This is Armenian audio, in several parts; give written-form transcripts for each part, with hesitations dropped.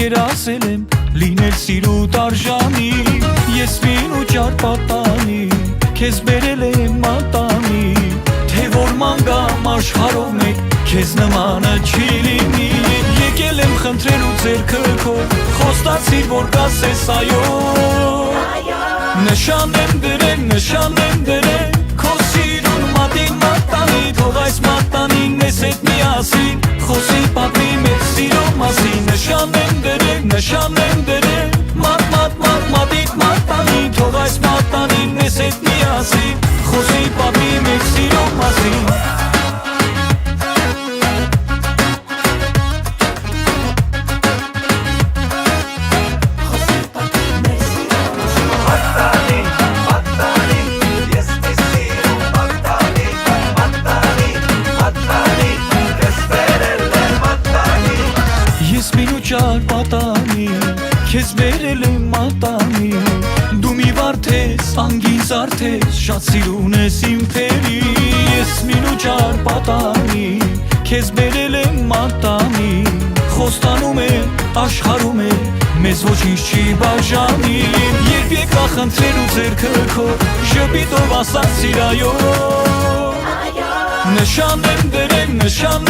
երազել եմ լինել սիրուտ արժանի Ես մին ու ճարպատանի Քեզ բերել եմ մատանի Թե որ մանգամ աշխարհով մեկ Քեզ նմանը չի լինի Եկել եմ խնդրել ու ձեռքը քո Խոստացիր որ կասես այո Նշան եմ դրել Քո սիրուն մատին մատանի Թող այս մատանին ես հետ միասին Խոսի պատմի մեր սիրո մասին Նշան եմ դրել Մատիկ մատանի Թող այս մատանին ես հետ միասին Խոսի պատմի մեր սիրո մասին Քեզ բերել եմ մատանի Դու մի վարդ ես, անգին զարդ ես Շատ սիրուն ես իմ փերի Ես մինուճար պատանի Քեզ բերել եմ մատանի Խոստանում է, աշխարհում է Մեզ ոչինչ չի բաժանի Երբ եկա խնդրել ու ձեռքը քո Ժպիտով ասացիր այո Նշան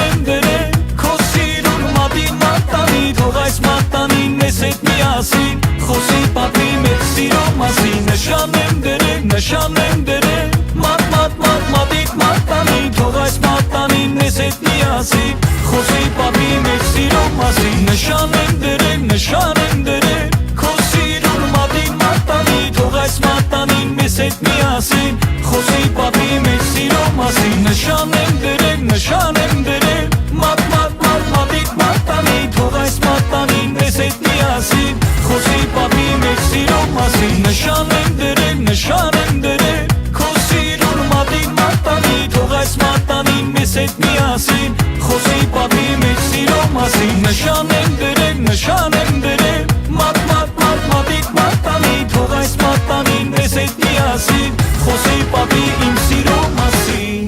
եմ դրել Քո սիրուն մատին մատանի Թող այս մատանին ես հետ միասին Խոսի պատմի մեր սիրո մասին Նշան եմ դրել Մատիկ մատանի Թող այս մատանին ես հետ միասին Խոսի պատմի մեր սիրո մասին Նշան եմ դրել Քո սիրուն մատիկ մատանի Թող այս մատանին ես հետ միասին Խոսի պատմի մեր սիրո մասին Նշան եմ դրել Մատիկ մատանի Թող այս մատանին ես հետ միասին Խոսի պատմի մեր սիրո մասին Նշան եմ դրել Քո սիրուն մատիկ մատանի Թող այս մատանին ես հետ միասին Խոսի պատմի մեր սիրո մասին Նշան եմ դրել Մատիկ մատանի Թող այս մատանին ես հետ միասին Խոսի պատմի իմ սիրո մասին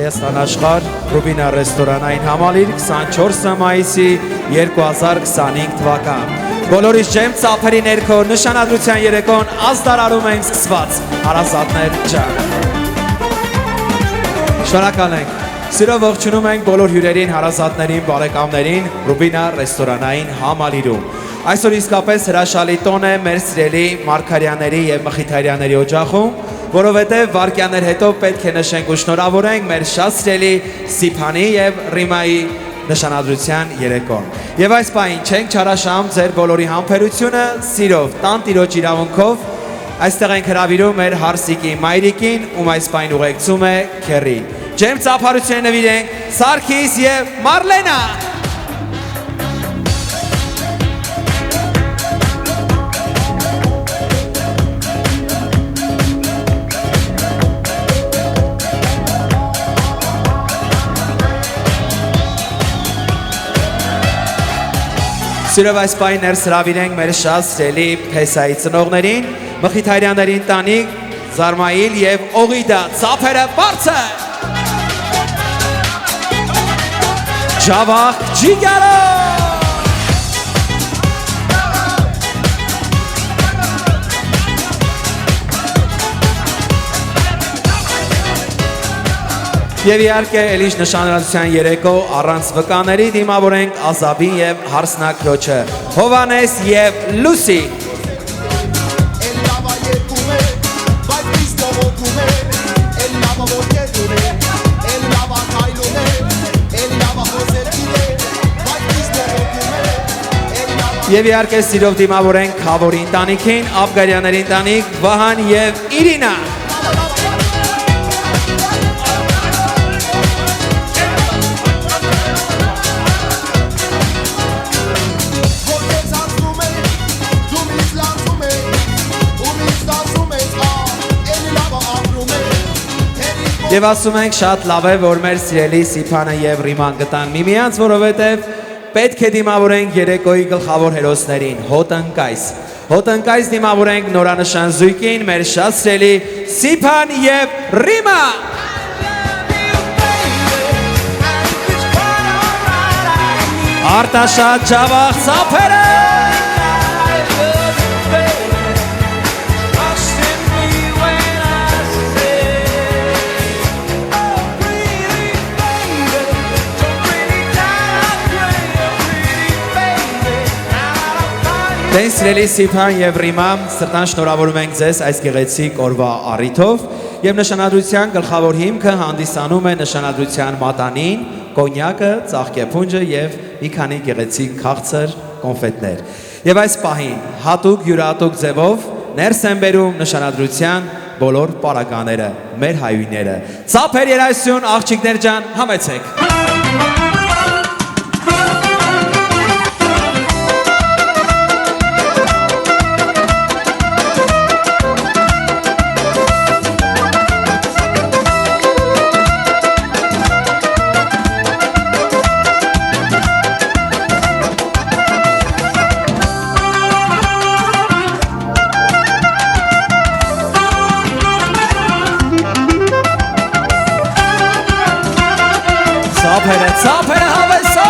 Հայաստան աշխարհ Ռուբինա ռեստորանային համալիր 24 մայիսի 2025 թվական Բոլորիս ջեմ ծափերի ներքո նշանադրության երեկոն ազդարարում ենք սկսված հարազատներ ջան Շնորհակալ ենք Սիրով ողջունում ենք բոլոր հյուրերին, հարազատներին, բարեկամներին Ռուբինա ռեստորանային համալիրում Այսօր իսկապես հրաշալի տոն է մեր սիրելի Մարգարյանների եւ Մխիթարյանների օջախում Որովհետև վարկյաներ հետո պետք է նշենք ու շնորհավորենք մեր շատ սիրելի Սիփանի եւ Ռիմայի նշանադրության երեկոն։ Եվ այս պահին չենք չարաշահում ձեր բոլորի համբերությունը, սիրով, տանտիրոջ իրավունքով այստեղ ենք հրավիրում մեր հարսիկի մայրիկին, ում այս պահին ուղեկցում է Քերի։ Ջեմ ծափարությունը նվիրենք Սարգիս եւ Մարլենա։ Սիրով այս պահին ներս հրավիրենք մեր շատ սիրելի Փեսայի ծնողներին, Մխիթարյանների ընտանիք, Զարմայիլ եւ Օղիդա, ծափերը բարձր։ Ջավախ Ջիգարո։ Եվ իհարկե ելիշ նշանալության երեկո առանց վկաների դիմավորենք Ազաբին եւ Հարսնակրոջը, Հովանես եւ Լուսի։ Եվ իհարկե սիրով դիմավորենք Խավորի ընտանիքին, Աբգարյանների ընտանիք, Վահան եւ Իրինա։ Եվ ասում ենք շատ լավ է, որ մեր սիրելի Սիփանը եւ Ռիման գտան միմյանց, որովհետեւ պետք է դիմավորենք երեկոյի գլխավոր հերոսներին, Հոտնկայս։ Հոտնկայս դիմավորենք նորանշան զույգին, մեր շատ սիրելի Սիփան եւ Ռիմա։ Արտաշատ Ջավախ ծափերը։ Դեն սիրելի Սիփան եւ Ռիմա, սրտան շնորհավորում ենք ձեզ այս գեղեցիկ օրվա առիթով եւ նշանադրության գլխավոր հիմքը հանդիսանում է նշանադրության մատանին, կոնյակը, ծաղկեփունջը եւ մի քանի գեղեցիկ քաղցր կոնֆետներ։ Եվ այս պահին հատուկ յուրահատուկ ձևով ներս են բերում նշանադրության բոլոր պարագաները, մեր հայույները։ Ծափեր երաժշտություն, աղջիկներ ջան, համեցեք։ Ծափերը հավեսա։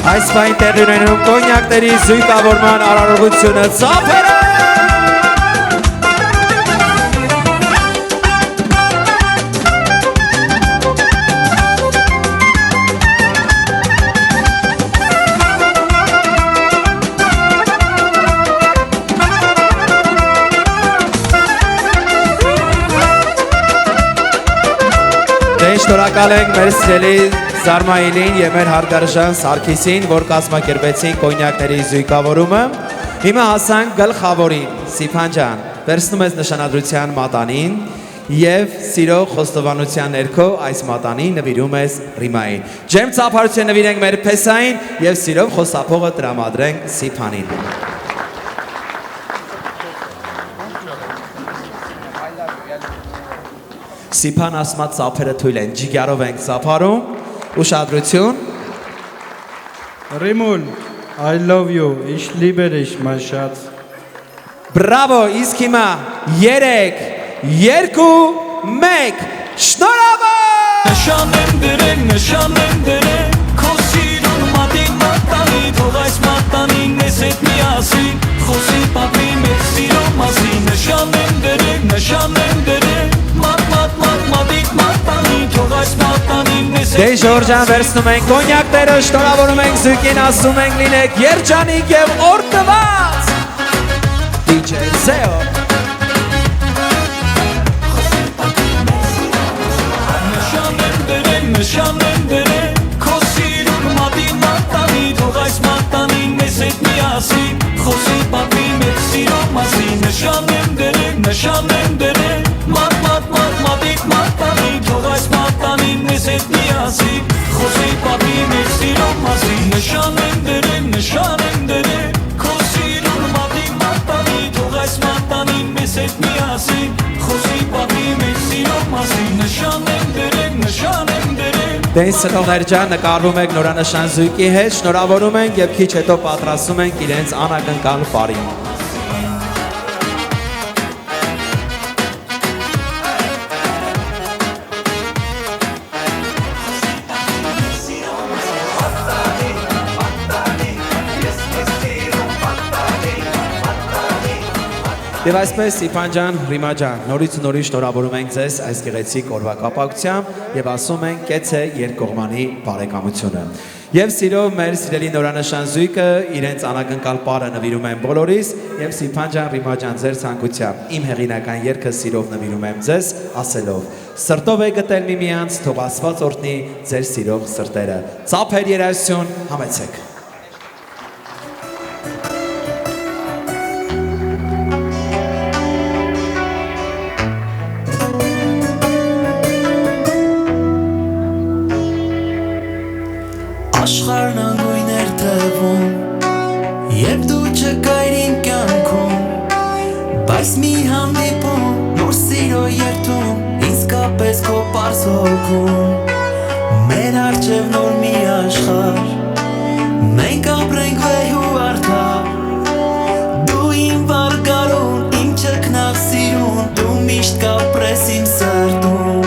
Այս պահին տեղի ունենում կոնյակների զույգավորման արարողությունը ծափերը։ Դե շնորհակալ ենք մեր սիրելի Զարմայելին եւ մեր հարգարժան Սարգիսին, որ կազմակերպեցին կոնյակների զույգավորումը։ Հիմա հասանք գլխավորին, Սիփան ջան, վերցնում ես նշանադրության մատանին եւ սիրո խոստովանության ներքո այս մատանին նվիրում ես Ռիմային։ Ջեմ ծափարություն նվիրենք մեր փեսային եւ սիրով խոսափողը տրամադրենք Սիփանին։ Սիփան ասմած ծափերը թույլ են, ջիգարով ենք ծափարում, ուշադրություն։ Rimul, I love you, ich liebe dich, mein Schatz. Բրավո, իսկ հիմա 3, 2, 1, շնորհավոր։ Նշան եմ դրել, քո սիրուն մատին մատանի, թող այս մատանին ես հետ միասին, խոսի պապի մեր սիրո մասին, նշան եմ դրել, մատիկ մատանի, թող այս մատանին ես Դե Ժորժան վերցնում ենք կոնյակները, շնորհավորում ենք զույգին, ասում ենք լինեք երջանիկ եւ օրհնված։ DJ Zeo Նշան եմ դրել, քո սիրուն մատին մատանի, թող այս մատանին ես հետ միասին, խոսի պապի մեր սիրո մասին, նշան եմ դրել, մատիկ մատանի, թող այս մատանին ես հետ միասին, խոսի պապի մեր սիրո մասին, նշան եմ դրել, քո սիրուն մատին մատանի, թող այս մատանին ես հետ միասին, խոսի պապի մեր սիրո մասին, նշան եմ դրել Դե սնողներ ջան, նկարվում եք նորանշան զույգի հետ, շնորհավորում ենք եւ քիչ հետո պատրաստում ենք իրենց անակնկալ պարին։ Եվ այսպես Սիփան ջան, Ռիմա ջան, նորից շնորհավորում ենք ձեզ այս գեղեցիկ օրվա կապակցությամբ եւ ասում ենք կեցե երկկողմանի բարեկամությունը։ Եվ սիրով մեր սիրելի նորանշան զույգը իրենց անակնկալ պարը նվիրում են բոլորիս եւ Սիփան ջան, Ռիմա ջան, ձեր ցանկությամբ իմ հեղինական երգը սիրով նվիրում եմ ձեզ, ասելով. Սրտով է գտել միմյանց, թող Աստված օրհնի ձեր սիրող սրտերը։ Ծափեր երաժշտություն, համեցեք։ Աշխարհն անգույն էր թվում, երբ դու չկայր իմ կյանքում, բայց մի հանդիպում, նոր սիրո երթում, իսկապես քո պարզ հոգում, մեր առջև նոր մի աշխարհ, մենք ապրենք վեհ ու արդար, դու իմ վարգարուն, իմ չքնաղ սիրուն, դու միշտ կապրես իմ սրտում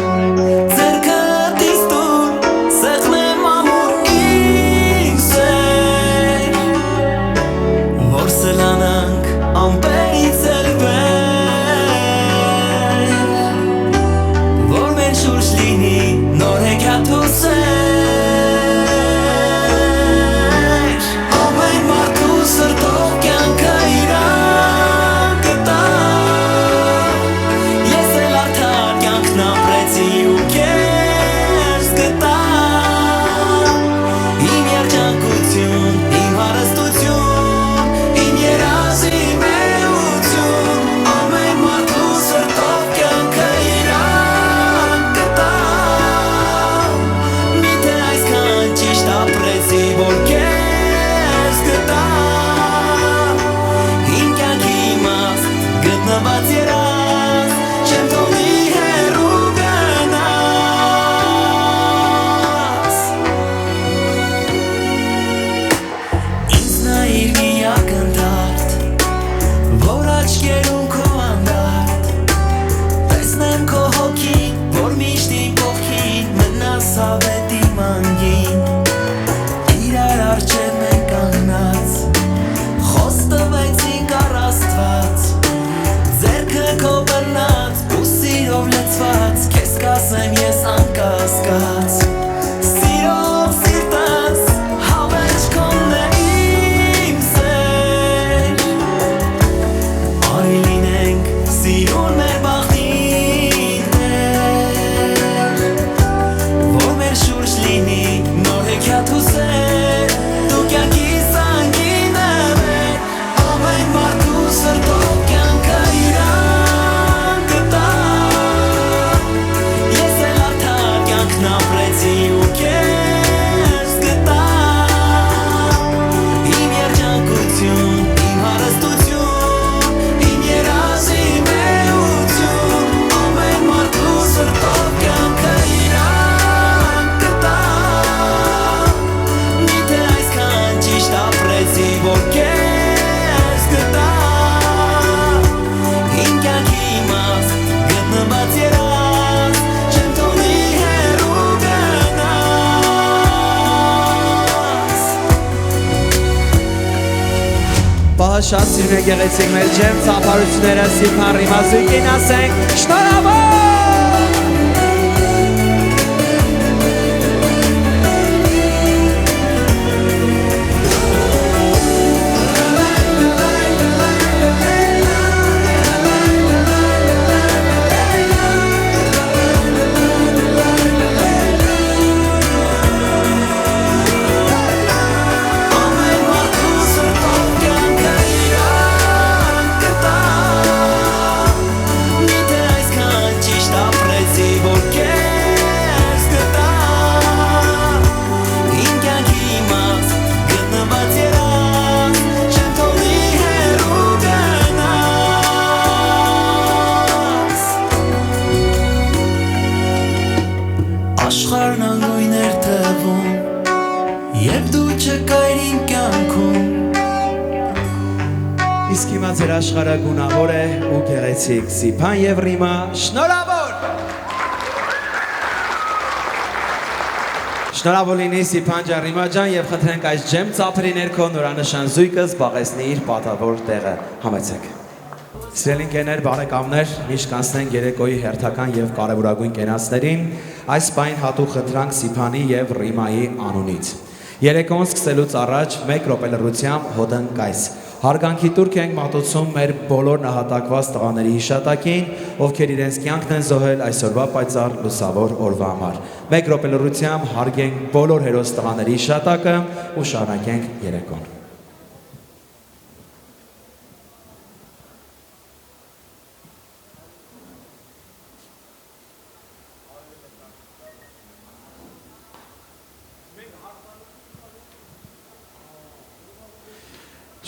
շատ սիրուն եք եղեցիք մեր ջեմ ծափարությունները Սիփան Ռիմազույկին ասենք շնորհավոր Աշխարհն անգույն էր թվում, երբ դու չկայր իմ կյանքում Իսկ հիմա ձեր աշխարհը գունավոր է ու գեղեցիկ Սիփան եւ Ռիմա շնորհավոր Շնորհավոր լինի Սիփան ջան Ռիմա ջան եւ խնդրենք այս ջեմ ծափերի ներքո նորանշան զույգը զբաղեցնի իր պատավոր տեղը համեցեք Սիրելի ընկերներ, բարեկամներ, միշտ կանցնենք երեկոյի հերթական եւ կարեւորագույն կենացներին, այս պայն հատուկ խնդրանք Սիփանի եւ Ռիմայի անունից։ Երեկոն սկսելուց առաջ 1 րոպե լռությամբ հոդընկայս։ Հարգանքի տուրք ենք մատուցում մեր բոլոր նահատակված տղաների հիշատակին, ովքեր իրենց կյանքն են զոհել այսօրվա պայծառ լուսավոր օրվա համար։ 1 րոպե լռությամբ հարգենք բոլոր հերոս տղաների հիշատակը ու շարունակենք երեկոն։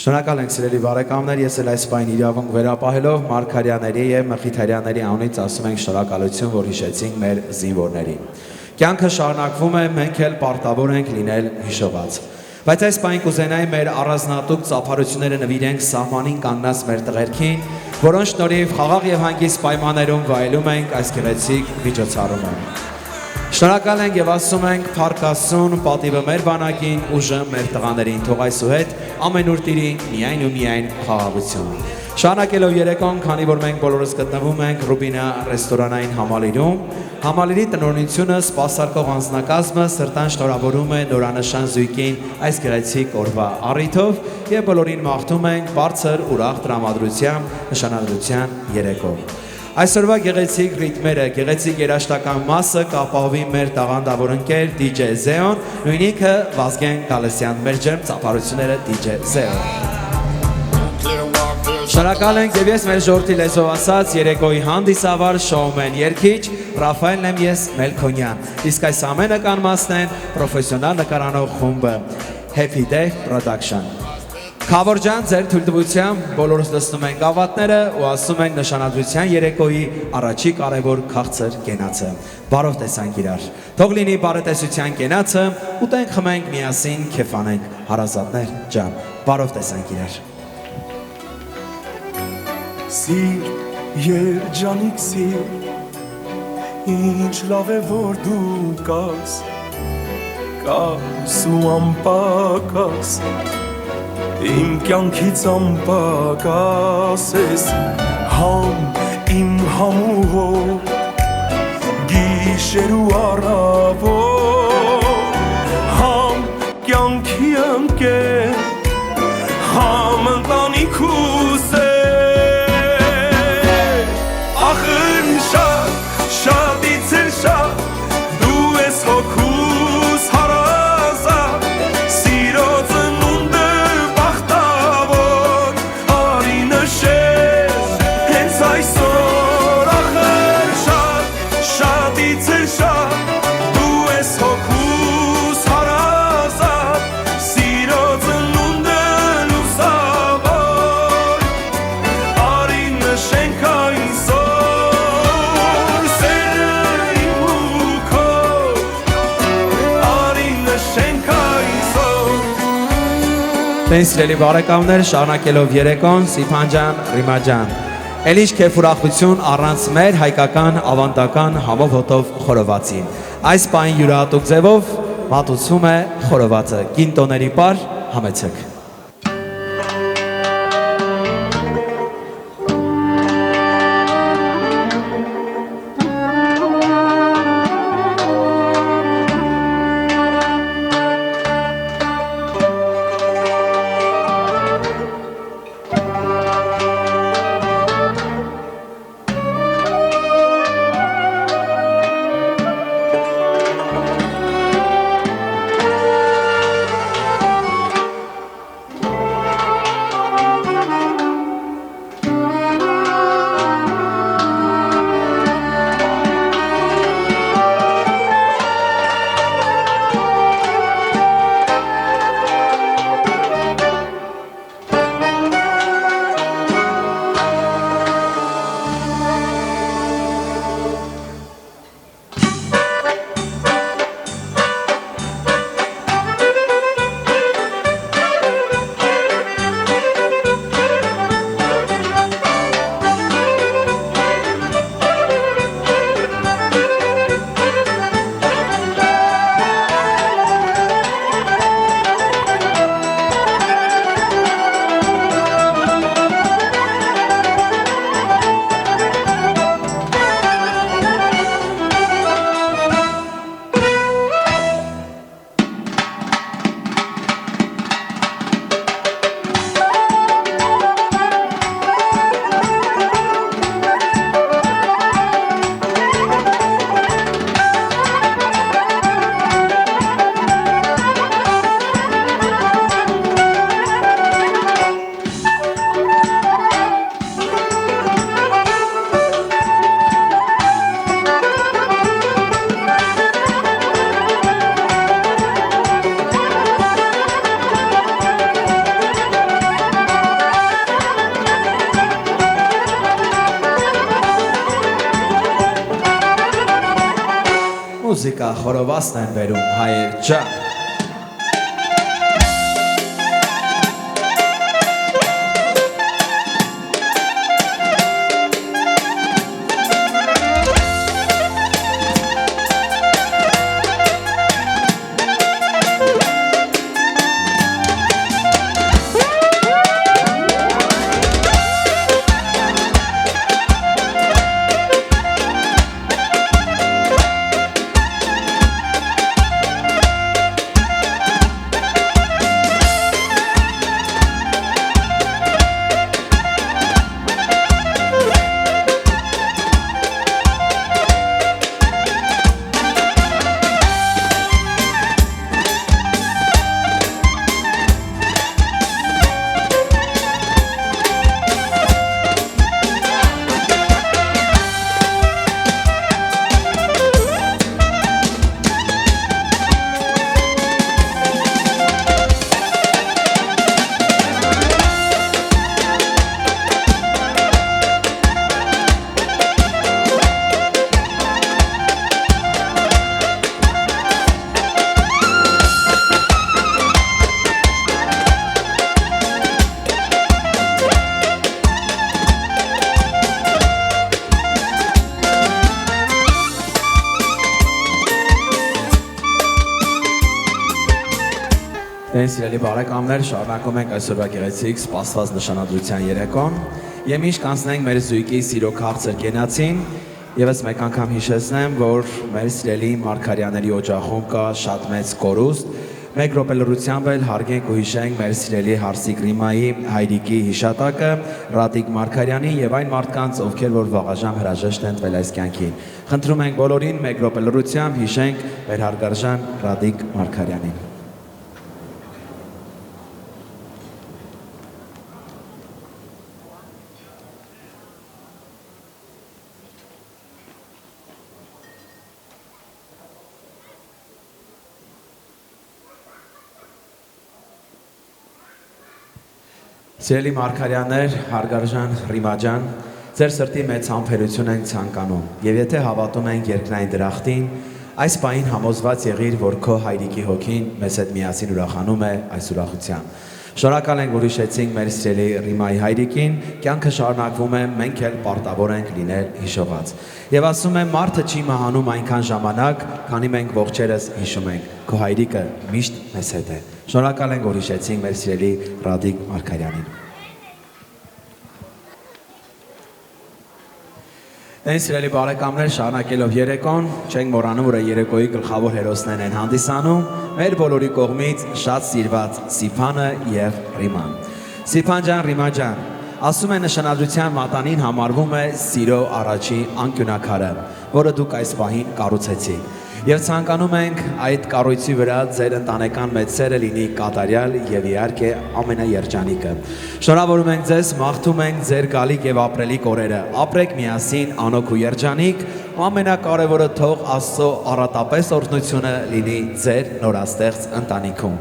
Շնորհակալ ենք սիրելի բարեկամներ, ես էլ այս պայն իրավունք վերապահելով Մարգարյանների եւ Մխիթարյանների անունից ասում ենք շնորհակալություն, որ հիշեցինք մեր զինվորներին։ Կյանքը շարունակվում է, մենք էլ պարտավոր ենք լինել հիշողած։ Բայց այս պայն կուզենայի մեր առանձնատուկ ծափարությունները նվիրենք սահմանին կանգնած մեր տղերքին, որոնց շնորհիվ խաղաղ եւ հանգիստ պայմաններում վայելում ենք այս գեղեցիկ միջոցառումը։ Շնորհակալ ենք եւ ասում ենք Փառք պատիվը մեր բանակին, ուժը մեր տղաներին, թող այսուհետ ամենուր տիրի միայն ու միայն խաղաղություն։ Շարունակելով երեկոն, քանի որ մենք բոլորս գտնվում ենք Ռուբինա ռեստորանային համալիրում, համալիրի տնօրինությունը սպասարկող անձնակազմը սրտան շնորհավորում է նորանշան զույգին այս գեղեցիկ օրվա առիթով եւ բոլորին մաղթում ենք բարձր ուրախ տրամադրությամբ նշանադրության երեկո։ Այսօրվա գեղեցիկ ռիթմերը, գեղեցիկ երաժշտական մասը կապահովի մեր տաղանդավոր ընկեր DJ Zeon, նույնինքը Վազգեն Գալստյան, մեր ջերմ ծափարությունները DJ Zeon։ Շնորհակալ ենք եւ ես մեր ժողովրդի լեզվով ասած երեկոյի հանդիսավար շոումեն երգիչ Ռաֆայել Նեմիես Մելքոնյան։ Իսկ այս ամենը կանմասն են պրոֆեսիոնալ նկարանող խումբը Happy Day Production։ Խավոր ջան, ձեր թույլտվությամբ բոլորս լսնում ենք գավաթները ու ասում ենք նշանադրության երեկոյի առաջի կարևոր քաղցր կենացը։ Բարով տեսանք իրար։ Թող լինի բարետեսության կենացը, ուտենք, խմենք, միասին քեֆանենք, հարազատներ ջան։ Բարով տեսանք իրար։ Սիր, երջանիկ սիր, ինչ լավ է որ դու կաս, կաս ու անպակաս, իմ կյանքից անպակաս ես, համ իմ համուհով, գիշեր ու առավոտ, համ կյանքի ընկեր, համ ընտանիքուս Շատից էլ շատ դու ես հոգուս հարազատ Սիրո ծնունդը բախտավոր Արի նշես հենց այսօր ախր շատից էլ շատ դու ես հոգուս հարազատ Սիրո ծնունդը լուսավոր Արի նշենք այսօր Սիրելի բարեկամներ, շարունակելով երեկոն, Սիփան ջան, Ռիմա ջան, ելիշ քեֆ ուրախություն առանց մեր հայկական ավանդական համով հոտով խորովածին։ Այս պայն յուրահատուկ ձևով մատուցվում է խորովածը։ Կինտոների պար համեցեք։ մուզիկա խորովասն են բերում հայեր ջան Սիրելի բարեկամներ, շարունակում ենք այսօրվա գեղեցիկ սպասված նշանադրության երեկոն եւ միշտ կանցնենք մեր զույգի սիրո քաղցր կենացին եւս մեկ անգամ հիշեցնեմ, որ մեր սիրելի Մարգարյանների օջախում կա շատ մեծ կորուստ մեկ րոպե լրությամբ էլ հարգենք ու հիշենք մեր սիրելի Հարսիկ Ռիմայի հայրիկի հիշատակը Ռադիկ Մարգարյանի եւ այն մարդկանց, ովքեր որ վաղաժամ հրաժեշտ են տվել այս կյանքին։ Խնդրում ենք բոլորին մեկ րոպե լրությամբ հիշենք մեր հարգարժան Ռադիկ Մարգարյանին։ Սիրելի Մարգարյաններ, հարգարժան Ռիմա ջան, ձեր սրտի մեծ համբերություն ենք ցանկանում եւ եթե հավատում ենք երկնային դրախտին, այս պահին համոզված եղիր, որ քո հայրիկի հոգին մեզ հետ միասին ուրախանում է այս ուրախությամբ։ Շնորհակալ ենք, որ հիշեցինք մեր սիրելի Ռիմայի հայրիկին, կյանքը շարունակվում է, մենք էլ պարտավոր ենք լինել հիշողած։ Եվ ասում եմ, մարդը չի մահանում այնքան ժամանակ, քանի մենք ողջերս հիշում ենք։ Քո հայրիկը միշտ մեզ հետ է։ Շնորհակալ ենք, որ հիշեցինք մեր սիրելի Ռադիկ Մարգարյանին։ Այն սիրելի բարեկամներ, շարունակելով երեկոն, չենք մոռանում, որ երեկոյի գլխավոր հերոսներն են հանդիսանում մեր բոլորի կողմից շատ սիրված Սիփանը եւ Ռիման։ Սիփան ջան, Ռիմա ջան, ասում է նշանադրության մատանին համարվում է սիրո առաջին անկյունակարը, որը դուք այս պահին կառուցեցիք։ Եվ ցանկանում ենք այդ կառույցի վրա ձեր ընտանեկան մեծ սերը լինի կատարյալ եւ իհարկե ամենաերջանիկը։ Շնորհավորում ենք ձեզ, մաղթում ենք ձեր գալիք եւ ապրելիք օրերը։ Ապրեք միասին անոք ու երջանիկ, ամենակարևորը թող Աստծո առատապես օրհնությունը լինի ձեր նորաստեղծ ընտանիքում։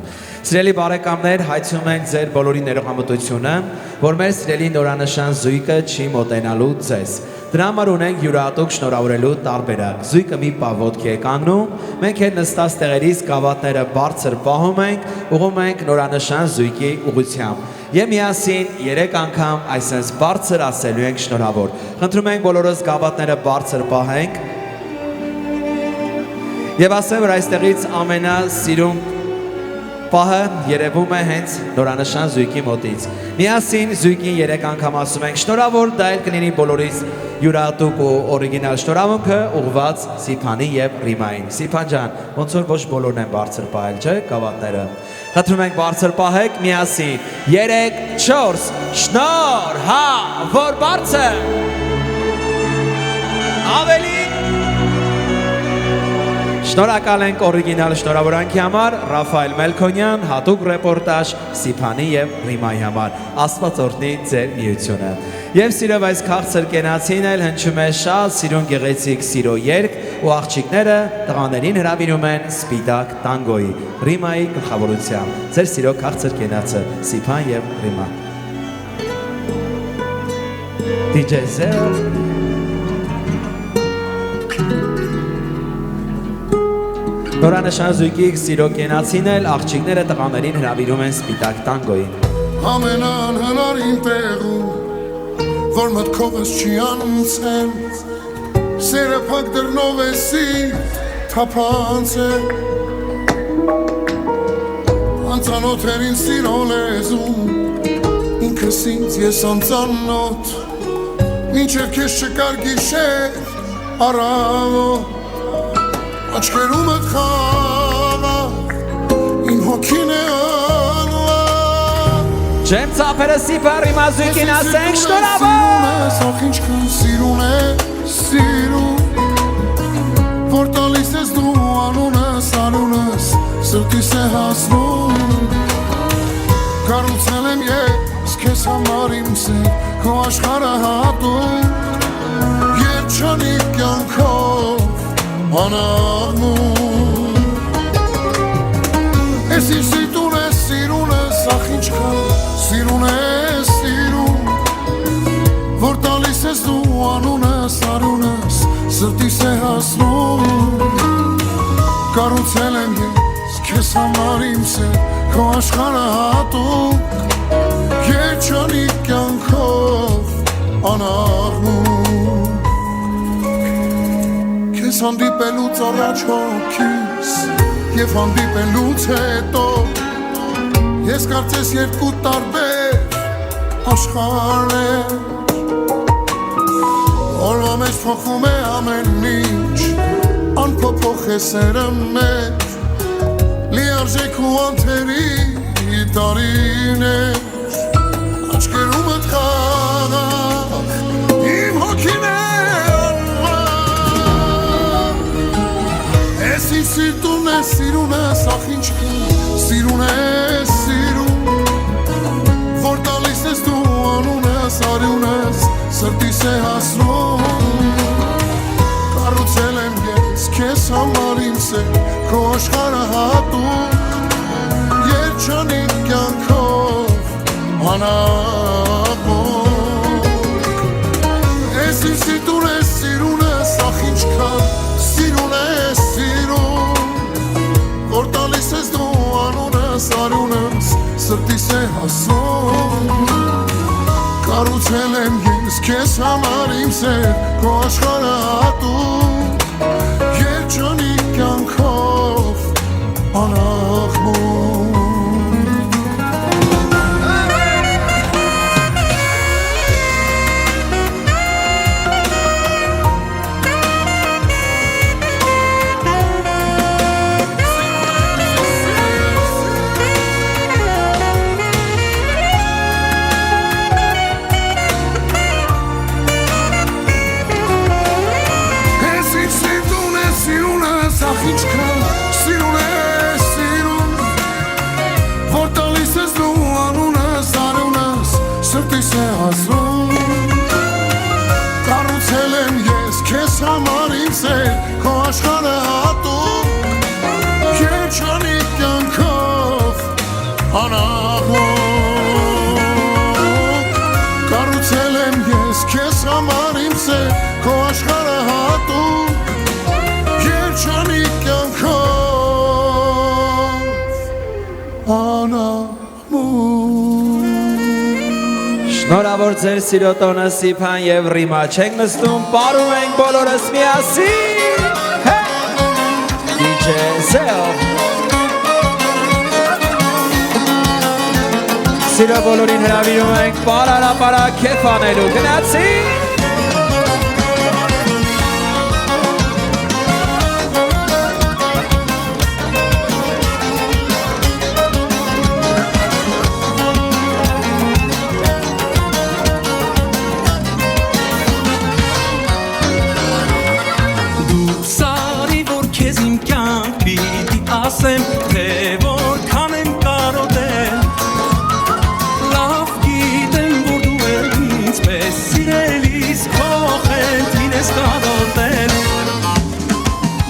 Սիրելի բարեկամներ, հայցում ենք ձեր բոլորի ներողամտությունը, որ մեր սիրելի նորանշան զույգը չի մոտենալու ձեզ։ Դրա համար ունենք յուրահատուկ շնորհավորելու տարբերակ։ Զույգը մի պահ ոտքի է կանգնում, մենք հետ նստած տեղերից գավաթները բարձր պահում ենք, ուղղում ենք նորանշան զույգի ուղղությամբ։ Եվ միասին 3 անգամ այսպես բարձր ասելու ենք շնորհավոր։ Խնդրում ենք բոլորս գավաթները բարձր պահենք։ Եվ ասեմ, որ այստեղից ամենասիրուն պահը երևում է հենց նորանշան զույգի մոտից։ Միասին զույգին 3 անգամ ասում ենք շնորհավոր, դա էլ կլինի բոլորիս յուրահատուկ ու օրիգինալ շնորհավորքը ուղղված Սիփանի եւ Ռիմային։ Սիփան ջան, ոնց որ ոչ բոլորն են բարձր պահել, չէ՞, գավաթները։ Խնդրում ենք բարձր պահեք միասին։ 3, 4, շնորհավոր բարձր։ Ավելի Շնորհակալ ենք օրիգինալ շնորհավորանքի համար Ռաֆայել Մելքոնյան, հատուկ ռեպորտաժ Սիփանի եւ Ռիմայի համար։ Աստված օրհնի ձեր միությունը։ Եվ սիրով այս քաղցր կենացին էլ հնչում է շատ սիրուն գեղեցիկ սիրո երգ ու աղջիկները տղաներին հրավիրում են Սպիտակ տանգոյի Ռիմայի գլխավորությամբ։ Ձեր սիրո քաղցր կենացը Սիփան եւ Ռիմա։ DJ Zell Նորանշան զույգիկ սիրո կենացին էլ աղջիկները տղաներին հրավիրում են սպիտակ տանգոյին։ Ամենան հնարին տեղում, որ մտքովս չի անցել, սերը պակ դրնով է սիր, թապանց է, անցանոթերին սիրո լեզում, ինքս ինձ ես անցանոթ, մինչև քեզ չկար գիշեր, առավոտ, աչքերում էդ խաղաղ, իմ հոգին է անվար։ Ջեմ ծապերը սիպար իմ ազույքին ասենք շնորհավոր։ Ախ ինչքան սիրուն է, սիրուն, որ տալիս ես դու անունս, անունս, սրտիս է հասնում։ Կառուցել եմ ես քեզ համար իմ սեր, քո աշխարհը հատուկ, երջանիկ կյանքով անաղմում։ Ես իր սիրտուն ես, սիրուն ես, ախ ինչքան սիրուն ես, սիրուն, որ տալիս ես դու անունս, անունս, սրտիս է հասնում։ Կառուցել եմ ես քեզ համար իմ սեր, քո աշխարհը հատուկ, երջանիկ կյանքով անաղմում։ Քեզ հանդիպելուց առաջ հոգիս և հանդիպելուց հետո ես կարծես երկու տարբեր աշխարհներ, օրվա մեջ փոխվում է ամեն ինչ, անփոփոխ է սերը մեր, լիարժեք ու անթերի տարիներ, աչքերում էդ խաղաղ, իմ հոգին է անվար։ Ես ինձ սիրտուն ես, սիրուն ես, ախ ինչքան սիրուն ես, սիրուն, որ տալիս ես դու անունս, արյունս, սրտիս է հասնում։ Կառուցել եմ ես քեզ համար իմ սեր, քո աշխարհը հատուկ, երջանիկ կյանքով անաղմում։ Ես ինձ սիրտուն ես, սիրուն ես, ախ ինչքան սիրուն ես, սիրուն, որ տալիս ես դու անունս, արյունս, սրտիս է հասնում։ Կառուցել եմ ես քեզ համար իմ սեր, քո աշխարհը հատուկ, երջանիկ կյանքով անաղմում։ Ախ ինչքան սիրուն ես, սիրուն, որ տալիս ես դու անունս, արյունս, սրտիս է հասնում։ Կառուցել եմ ես քեզ համար իմ սեր, քո աշխարհը հատուկ, երջանիկ կյանքով անաղմում։ Կառուցել եմ ես քեզ համար իմ սեր, քո աշխարհը հատուկ, երջանիկ կյանքով անաղմում։ Շնորհավոր ձեր սիրո տոնը Սիփան եւ Ռիմա, չենք նստում, պարում ենք բոլորս միասին։ DJ Zeo Սիրո բոլորին հրավիրում ենք պարարապարա քեֆ անելու, գնացի։ Ասեմ, թե որքան եմ կարոտել, լավ գիտեմ, որ դու էլ ինձ պես սիրելիս քո խենթին ես կարոտել։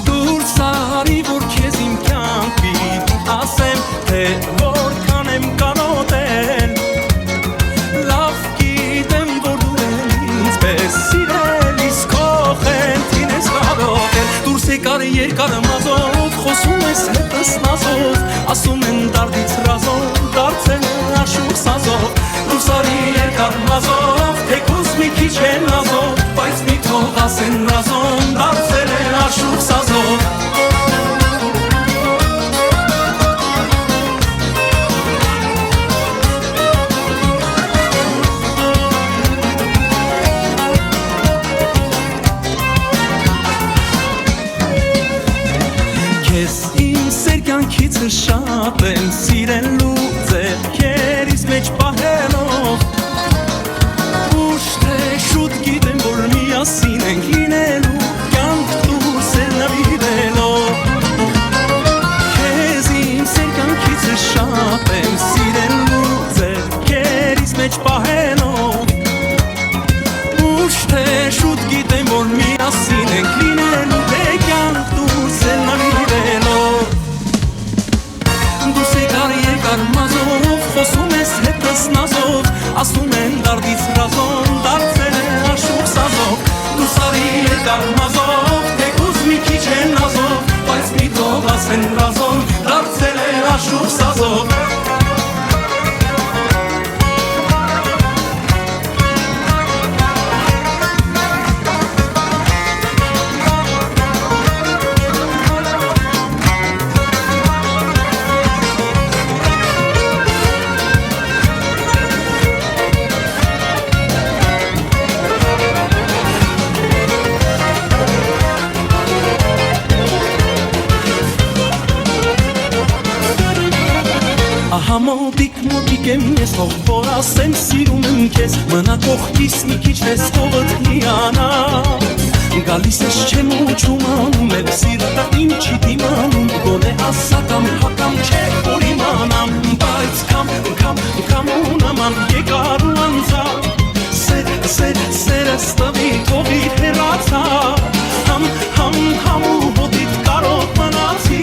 Դուրս արի, որ քեզ իմ կյանք պիտի ասեմ, թե որքան եմ կարոտել, լավ գիտեմ, որ դու էլ ինձ պես սիրելիս քո խենթին ես կարոտել։ Դուրս եկար երկար մազով խոսում ասում են դարդից ռազով դարձել աշխուխ սազով Դուսարի երկար մազով թեկուզ մի քիչ են նազով բայց մի թող ասեն ռազով դարձել են աշխուխ սազով Քեզ իմ սերկյանքիցը շատ եմ սիրելու ձեռքերիս մեջ պահելով Ուշ թե շուտ գիտեմ, որ միասին ենք լինելու կյանք դուրս էլ նվիրելով Քեզ իմ սերկյանքիցը շատ եմ սիրելու ձեռքերիս մեջ պահելով Ուշ թե շուտ գիտեմ, որ միասին ենք լինելու կյանք դուրս էլ նվիրելով Դուս երկար մազով խոսում ես հետս նազով ասում են դարդից ռազով դարձել է աշխուխ սազով Դուս արի երկար մազով թեկուզ մի քիչ են նազով բայց մի թող ասեն ռազով դարձել է աշխուխ սազով Մոտիկ եմ ես հող որ ասեմ սիրում եմ կեզ մնա կողքիս մի քիչ ես հողըտ հիանա գալիս ես չեմ ուչում անում էլ սիրտը իմ չի դիմանում գոնե ասակամ հակամ չէ որ իմանամ բայց կամ ունաման եկար ու անցա սերս տվի թողի հեռացա համ ու հոտիտ կարոտ մնացի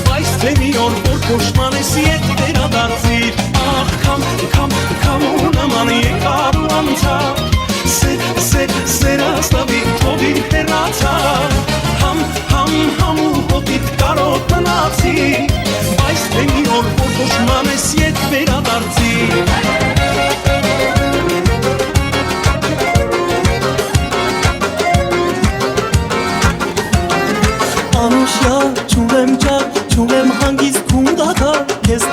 բայց թե մի օր որ կոշման ես ետ վերադարձիր ախ կամ ունաման եկար ու անցա սերս տվի թողի հեռացա համ ու հոտիտ կարոտ մնացի բայց թե մի օր որ կոշման ես ետ վերադարձիր Չունեմ հանգիստ քունդակա, կեզ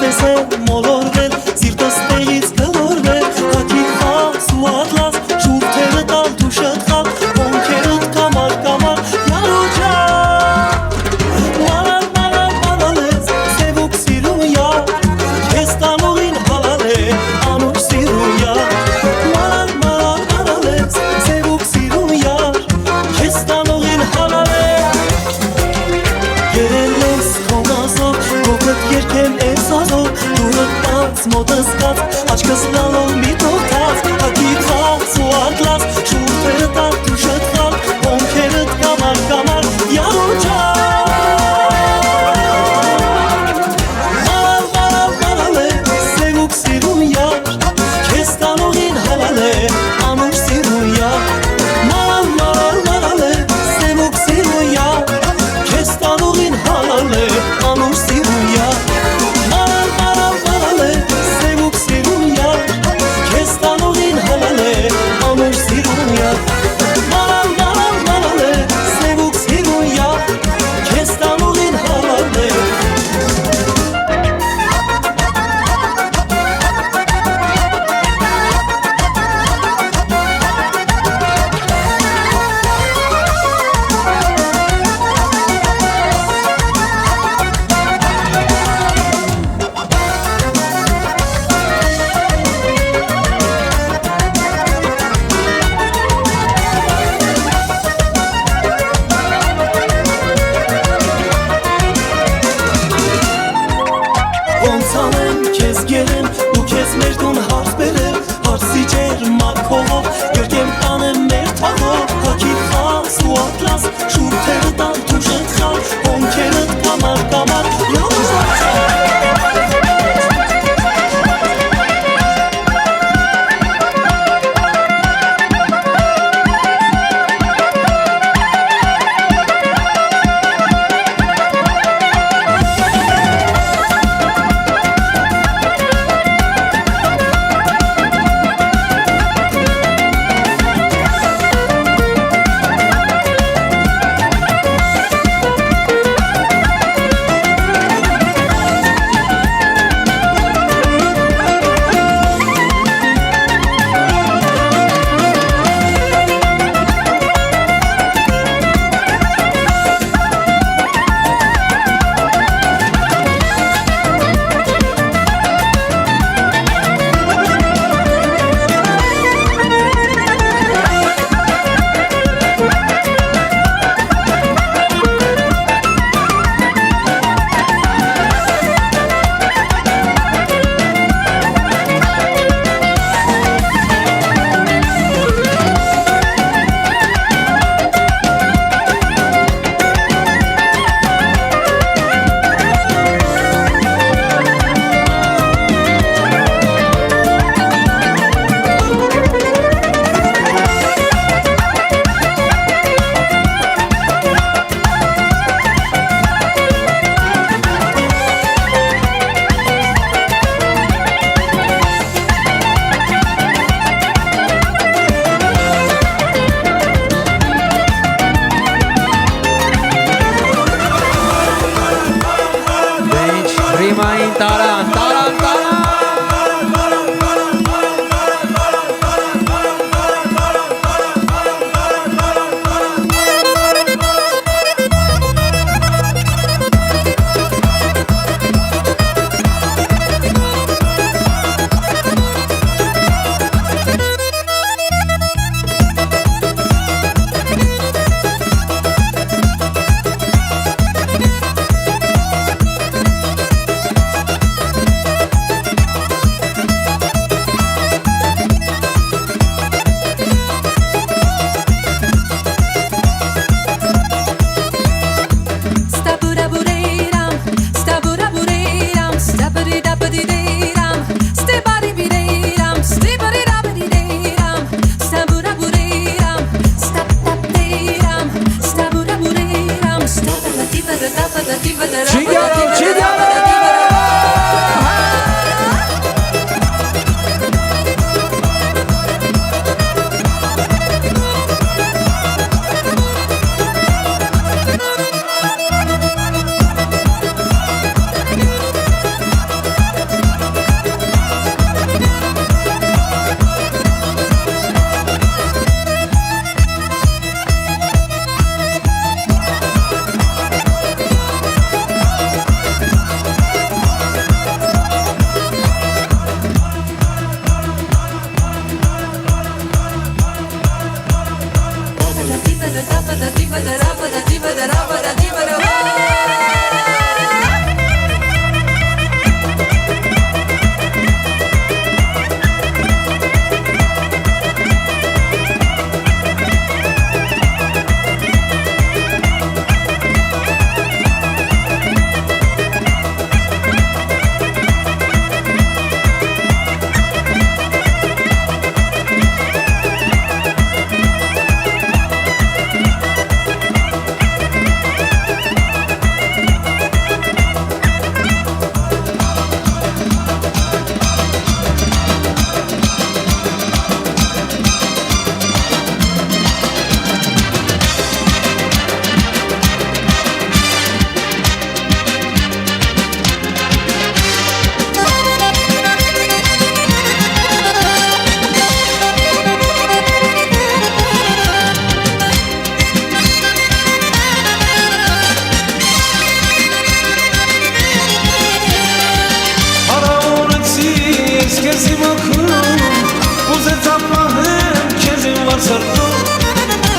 Չիդյարով, չիդյարով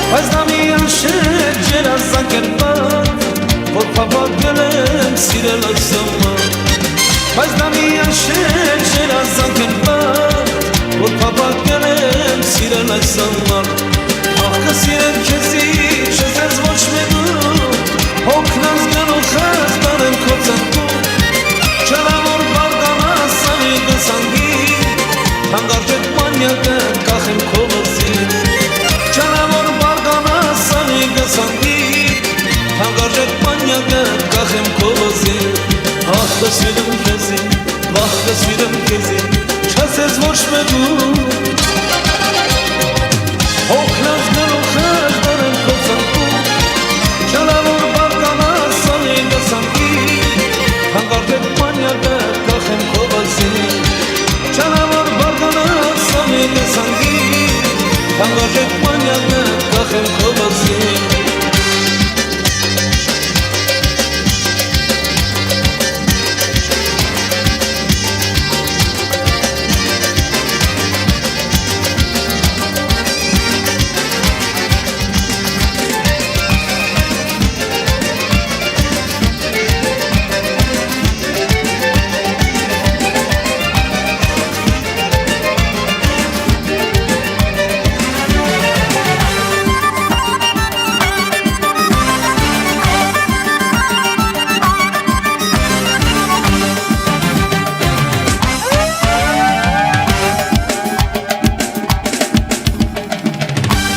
Բայց դա մի անշետ ջերազակերպած Որ պապակել եմ սիրել ասամար Բայց դա մի անշետ ջերազակերպած Որ պապակել եմ սիրել ասամար Աղկը սիրել քեզի չեզես ոչ մենու Հոգնած գնող խազդան եմ կործատում Չնամոր բարգանաս անի գսանգի Հանգարժետ մանյակը կախեմ կողոցի Չնամոր բարգանաս անի գսանգի Հանգարժետ մանյակը կախեմ կողոցի Աղկը սիրեմ քեզի, վաղկը սիրեմ քեզի Չասես ոչ մենու Հոգնած գնող խազդան եմ կործատում Չնամոր բարգանաս անի գսանգի Հանգարժետ մանյակը կախեմ կողոցի Չանավոր բարգանաս անի գսանգի Հանգարժետ մանյակը կախեմ կողոցի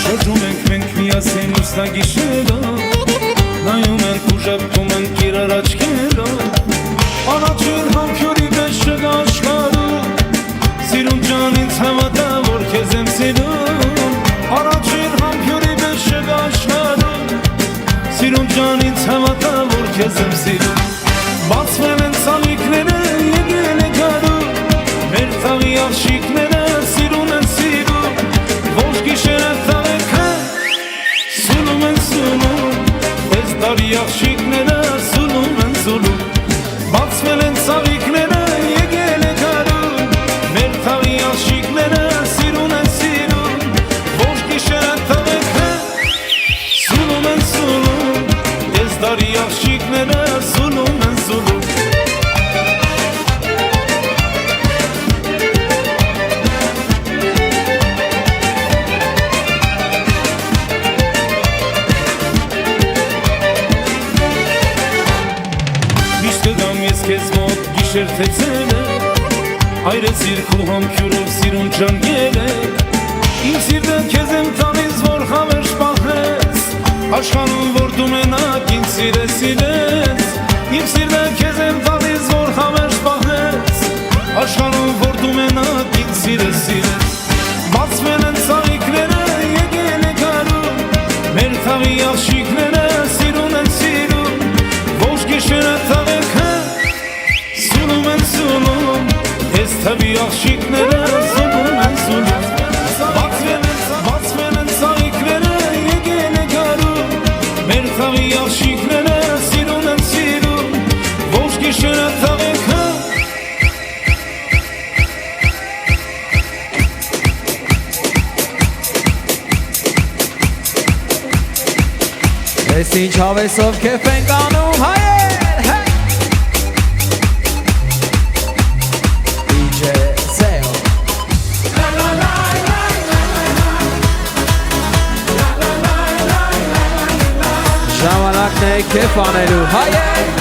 Շրջում ենք մենք միասին ուսնագիշերով Նայում ենք ու ժպտում ենք իրար աչքերով Առաջին համբյուրի պես չկա աշխարհում Սիրուն ջան ինձ հավատա որ քեզ եմ սիրում Առաջին համբյուրի պես չկա աշխարհում Սիրուն ջան ինձ հավատա որ քեզ եմ սիրում Բացվել են սալիկները եկել է գարու Մեր թաղի աղջիկները սիրուն են սիրում Ոչ գիշերը տաղեքը սունում են սունում Ես տարի աղջիկները սունում են սունում Բացվել են սալիկները եկել է գարու Մեր թաղի աղջիկները սիրուն են սիրում Ոչ գիշերը տաղեքը սունում են սունում Ես տարի աղջիկները սունում են սունում Քեզ մոտ գիշեր թե ցերը Հայրս իր քու համբյուրով սիրուն ջանգել է Իմ սիրտը քեզ եմ տալիս որ հավերժ պահես Աշխանում որ դու մենակ ինձ սիրես Իմ սիրտը քեզ եմ տալիս, որ համերժ պահես Աշխարհում որ դու մենակ ինձ սիրես Բացվել են ծաղիկները, եկել է գարուն Մեր թաղի աղջիկները սիրուն են սիրում Ոչ գիշերը թաղեքը սունում են սունում Ես թավի աղջիկները սունում են սունում Բացվել են ծաղիկները, եկել է գարուն Մեր թաղի աղջիկները սիրուն են սիրում Ոչ գիշերը թաղեքը Ես ինչ հավեսով կեվ ենք անում հայեր DJ Zeo Ժամանակն է կեվ անելու հայեր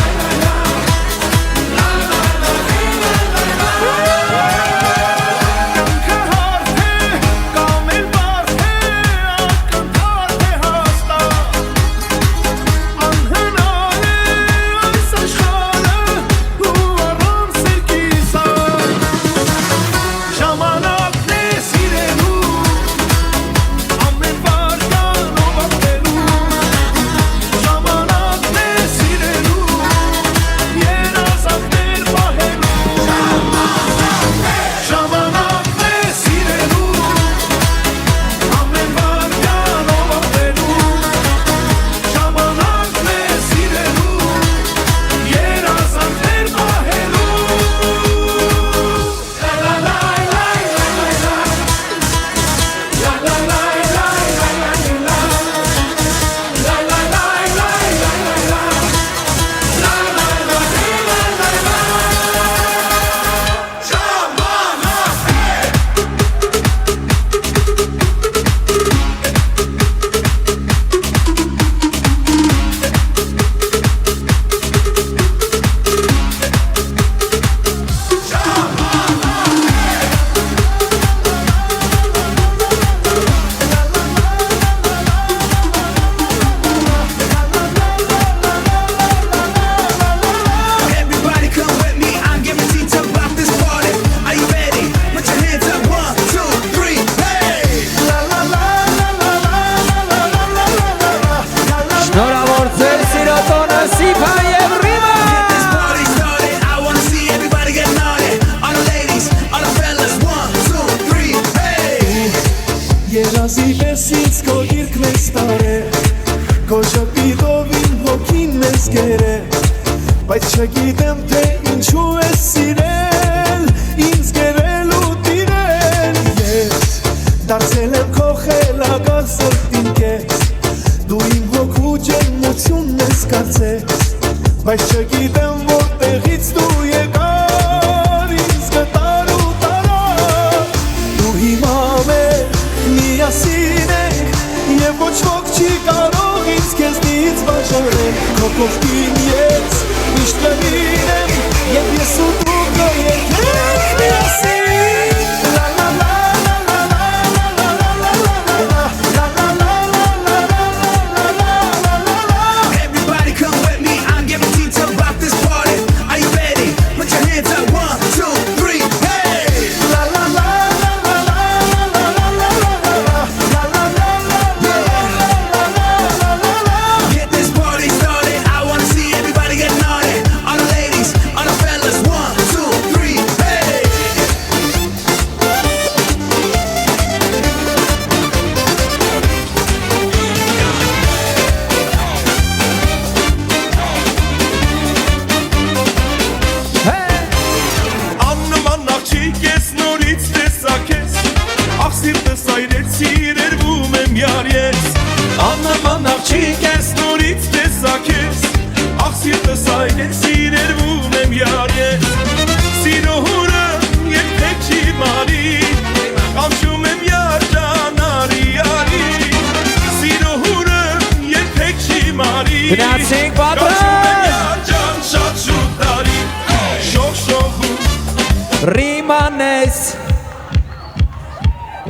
Երազի պես ինձ քո գիրկն ես տարել Քո շապիտով իմ հոգին մեզ գերել Բայց չգիտեմ թե ինչու ես սիրել Ինձ գերել ու տիրել Ես դարձել եմ քո խելագար սրտին կես Դու իմ հոգու ջերմությունն ես կարծել Բայց չգիտեմ որտեղից դու եկար Ինձ գտար ու տարար Դու հիմա մեր միասին ենք Եվ ոչ ոք չի կարող ինձ քեզնից բաժանել Քո կողքին ես միշտ կմինեմ Եվ ես ու դու կերկենք միասին La la la la la la la la la la La la la la la la la la la Everybody come with me, I'm giving detail about this party. Are you ready? Put your hands up, 1, 2, 3, hey! La la la la la la la la la la La la la la la Get this party started. I wanna see everybody get naughty. All the ladies, all the fellas, 1, 2, 3, hey! Աննման աղջիկ ես նորից տեսակ ես Աղ սիրտս այրեց սիրերվում եմ յար ես Աննման աղջիկ ես նորից տեսակ ես Աղ սիրտս այրեց սիրերվում եմ յար ես Սիրո հուրը երբեք չի մարի Կանչում եմ յար ջան արի արի Սիրո հուրը երբեք չի մարի Գնացինք Կանչում եմ պատրաստ յար ջան շատ շուտ արի Շող շողում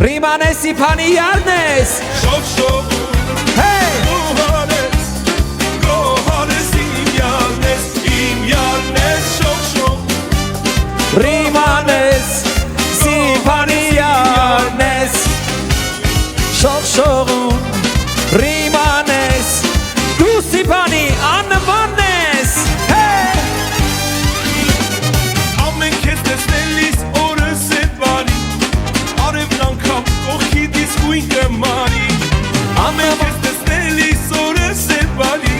Rimanes y Panillarnes Շող շողում Hey! Գոհանես, գոհանես իմ յալնես Իմ Ամեն կես տեսնելիս օրս է բարի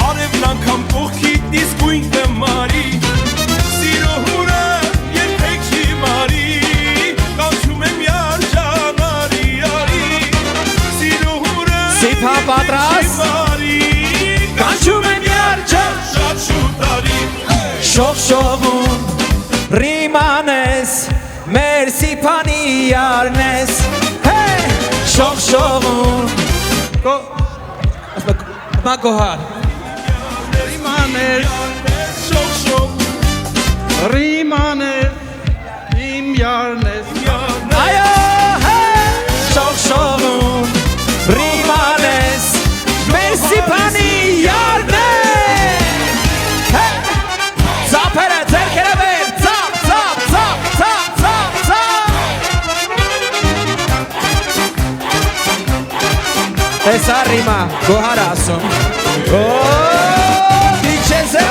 Արևն անգամ կողքիդ իսկույն կմարի Սիրո հուրը երբեք չի մարի Կանչում եմ յար ջանարի արի Սիրո հուրը Սիփա պատրաստ Կանչում եմ յար ջան Շատ շուտ արի Շողշողում Ռիմանես Մեր սիփանի յարնես Շողշողում Մա գոհար Ռիմաներ, Ռիմաներ, իմ յարնես, Այո, շողշողում Ռիմանես Մեր սիփանի յարնես Ծապերը ձերքերը վեր Ծապ, ծապ, ծապ, ծապ, ծապ, ծապ Տեսա ռիմա, գոհար ասում Դիչեզա,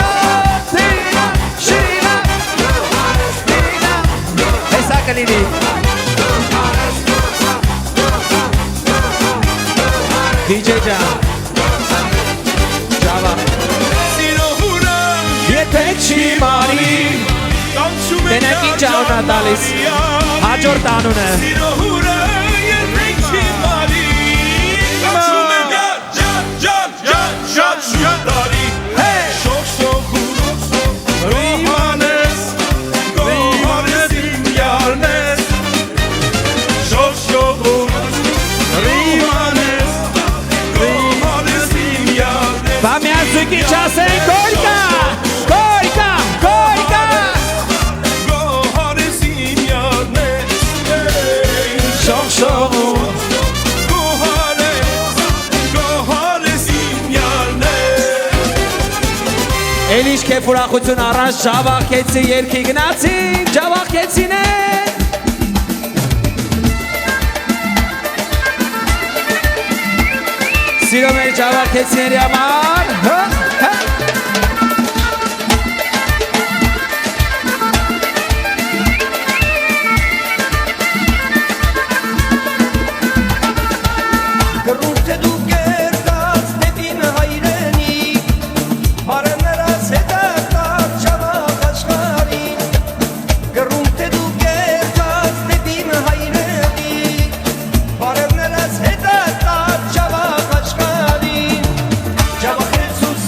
տիրինա, շիրինա Տեսա կլինի DJ ջան Ջավա Սիրո հուրը Երբեք չի մարի Կանչում եմ Տենեք ինչ անունա տալիս Հաջորդ անունը Սիրո հուրը երբեք չի մարի Կանչում եմ յար ջան Շատ շուտ արի Շողշողում Ռիմանես Գոհարես իմ յարնես Շողշողում Ռիմանես Գոհարես իմ յարնես Բա միացույքի չասեն կորկա Կորկա, կորկա Գոհարես իմ յարնես Շողշողում Գոհարես իմ յարնես Էլիշ կեվ ուրախություն առանց Ջավախեցի երկի գնացին Ջավախեցին է Սիրո մեր ջավախեցիների համար Գրունթե դու կերտած դեպին հայրենի Բարեններաս հետատար ճավախ աշխարին Գրունթե դու կերտած դեպին հայրենի Բարեններաս հետատար ճավախ աշխարին Ճավախեցուս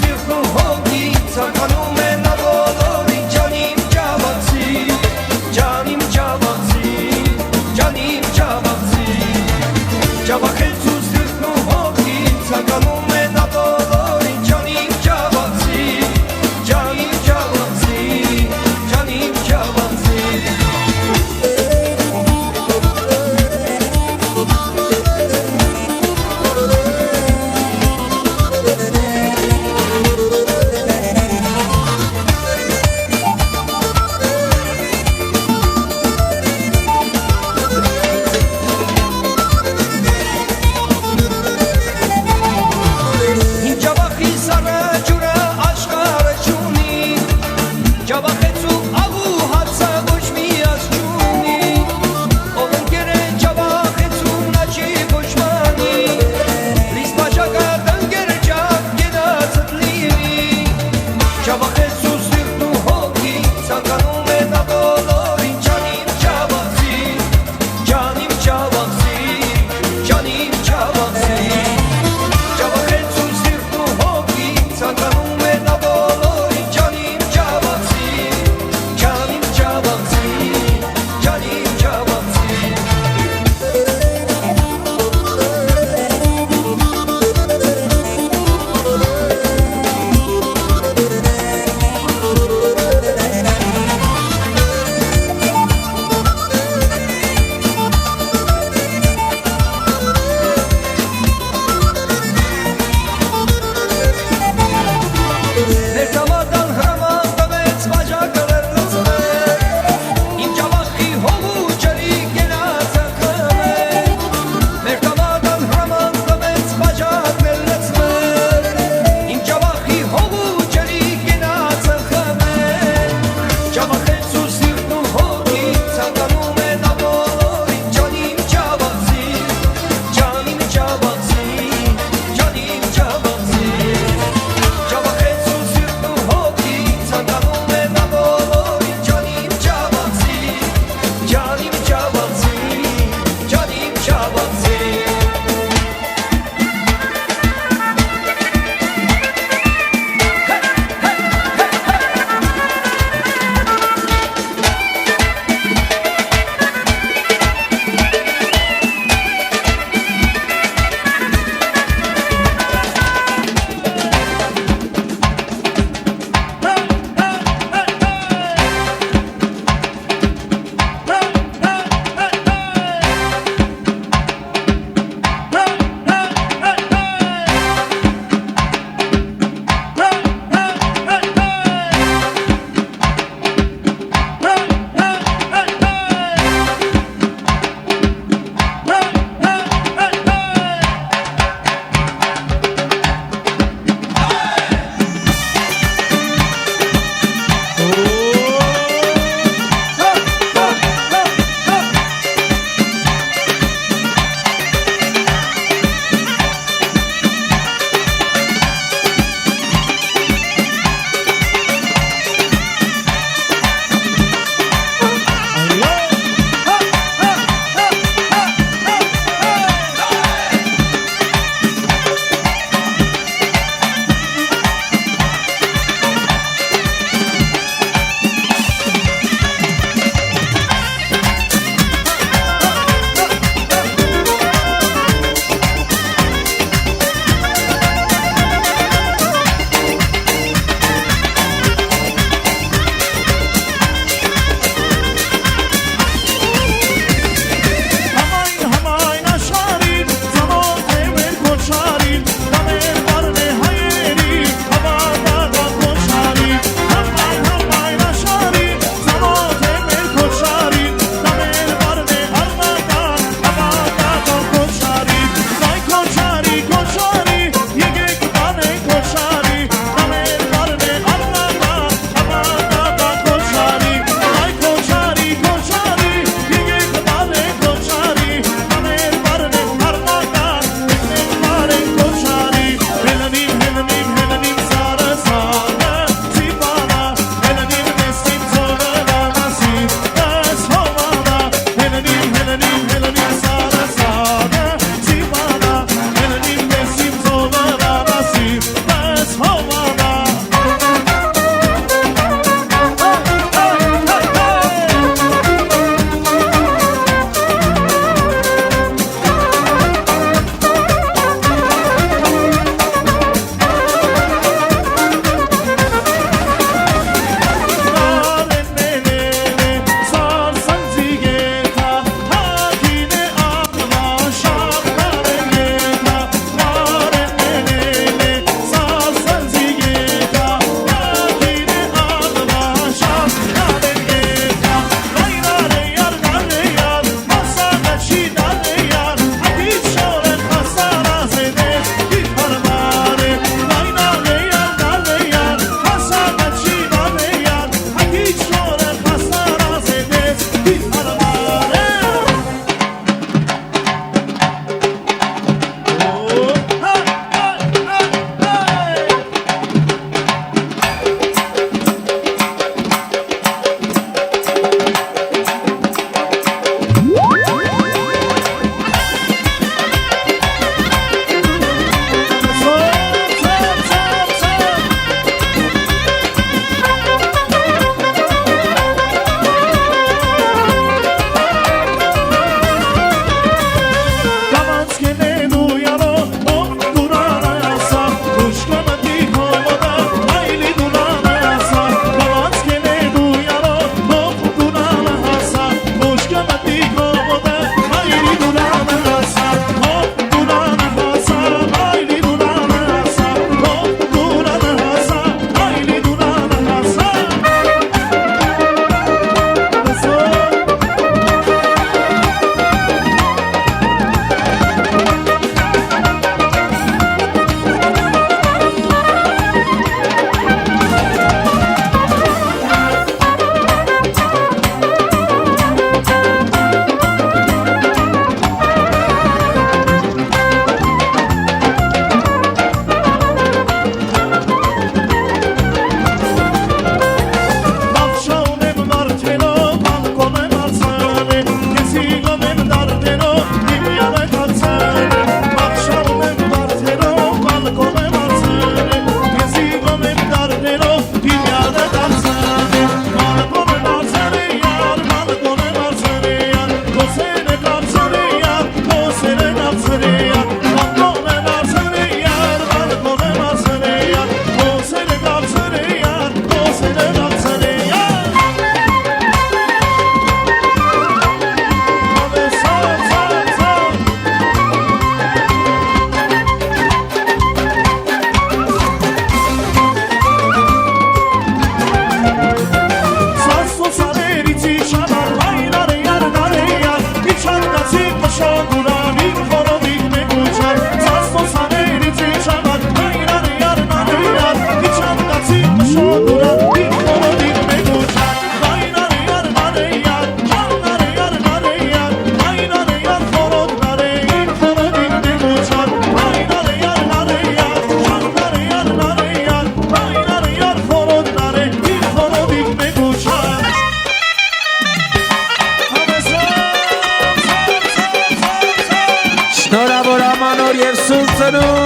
ծնունդ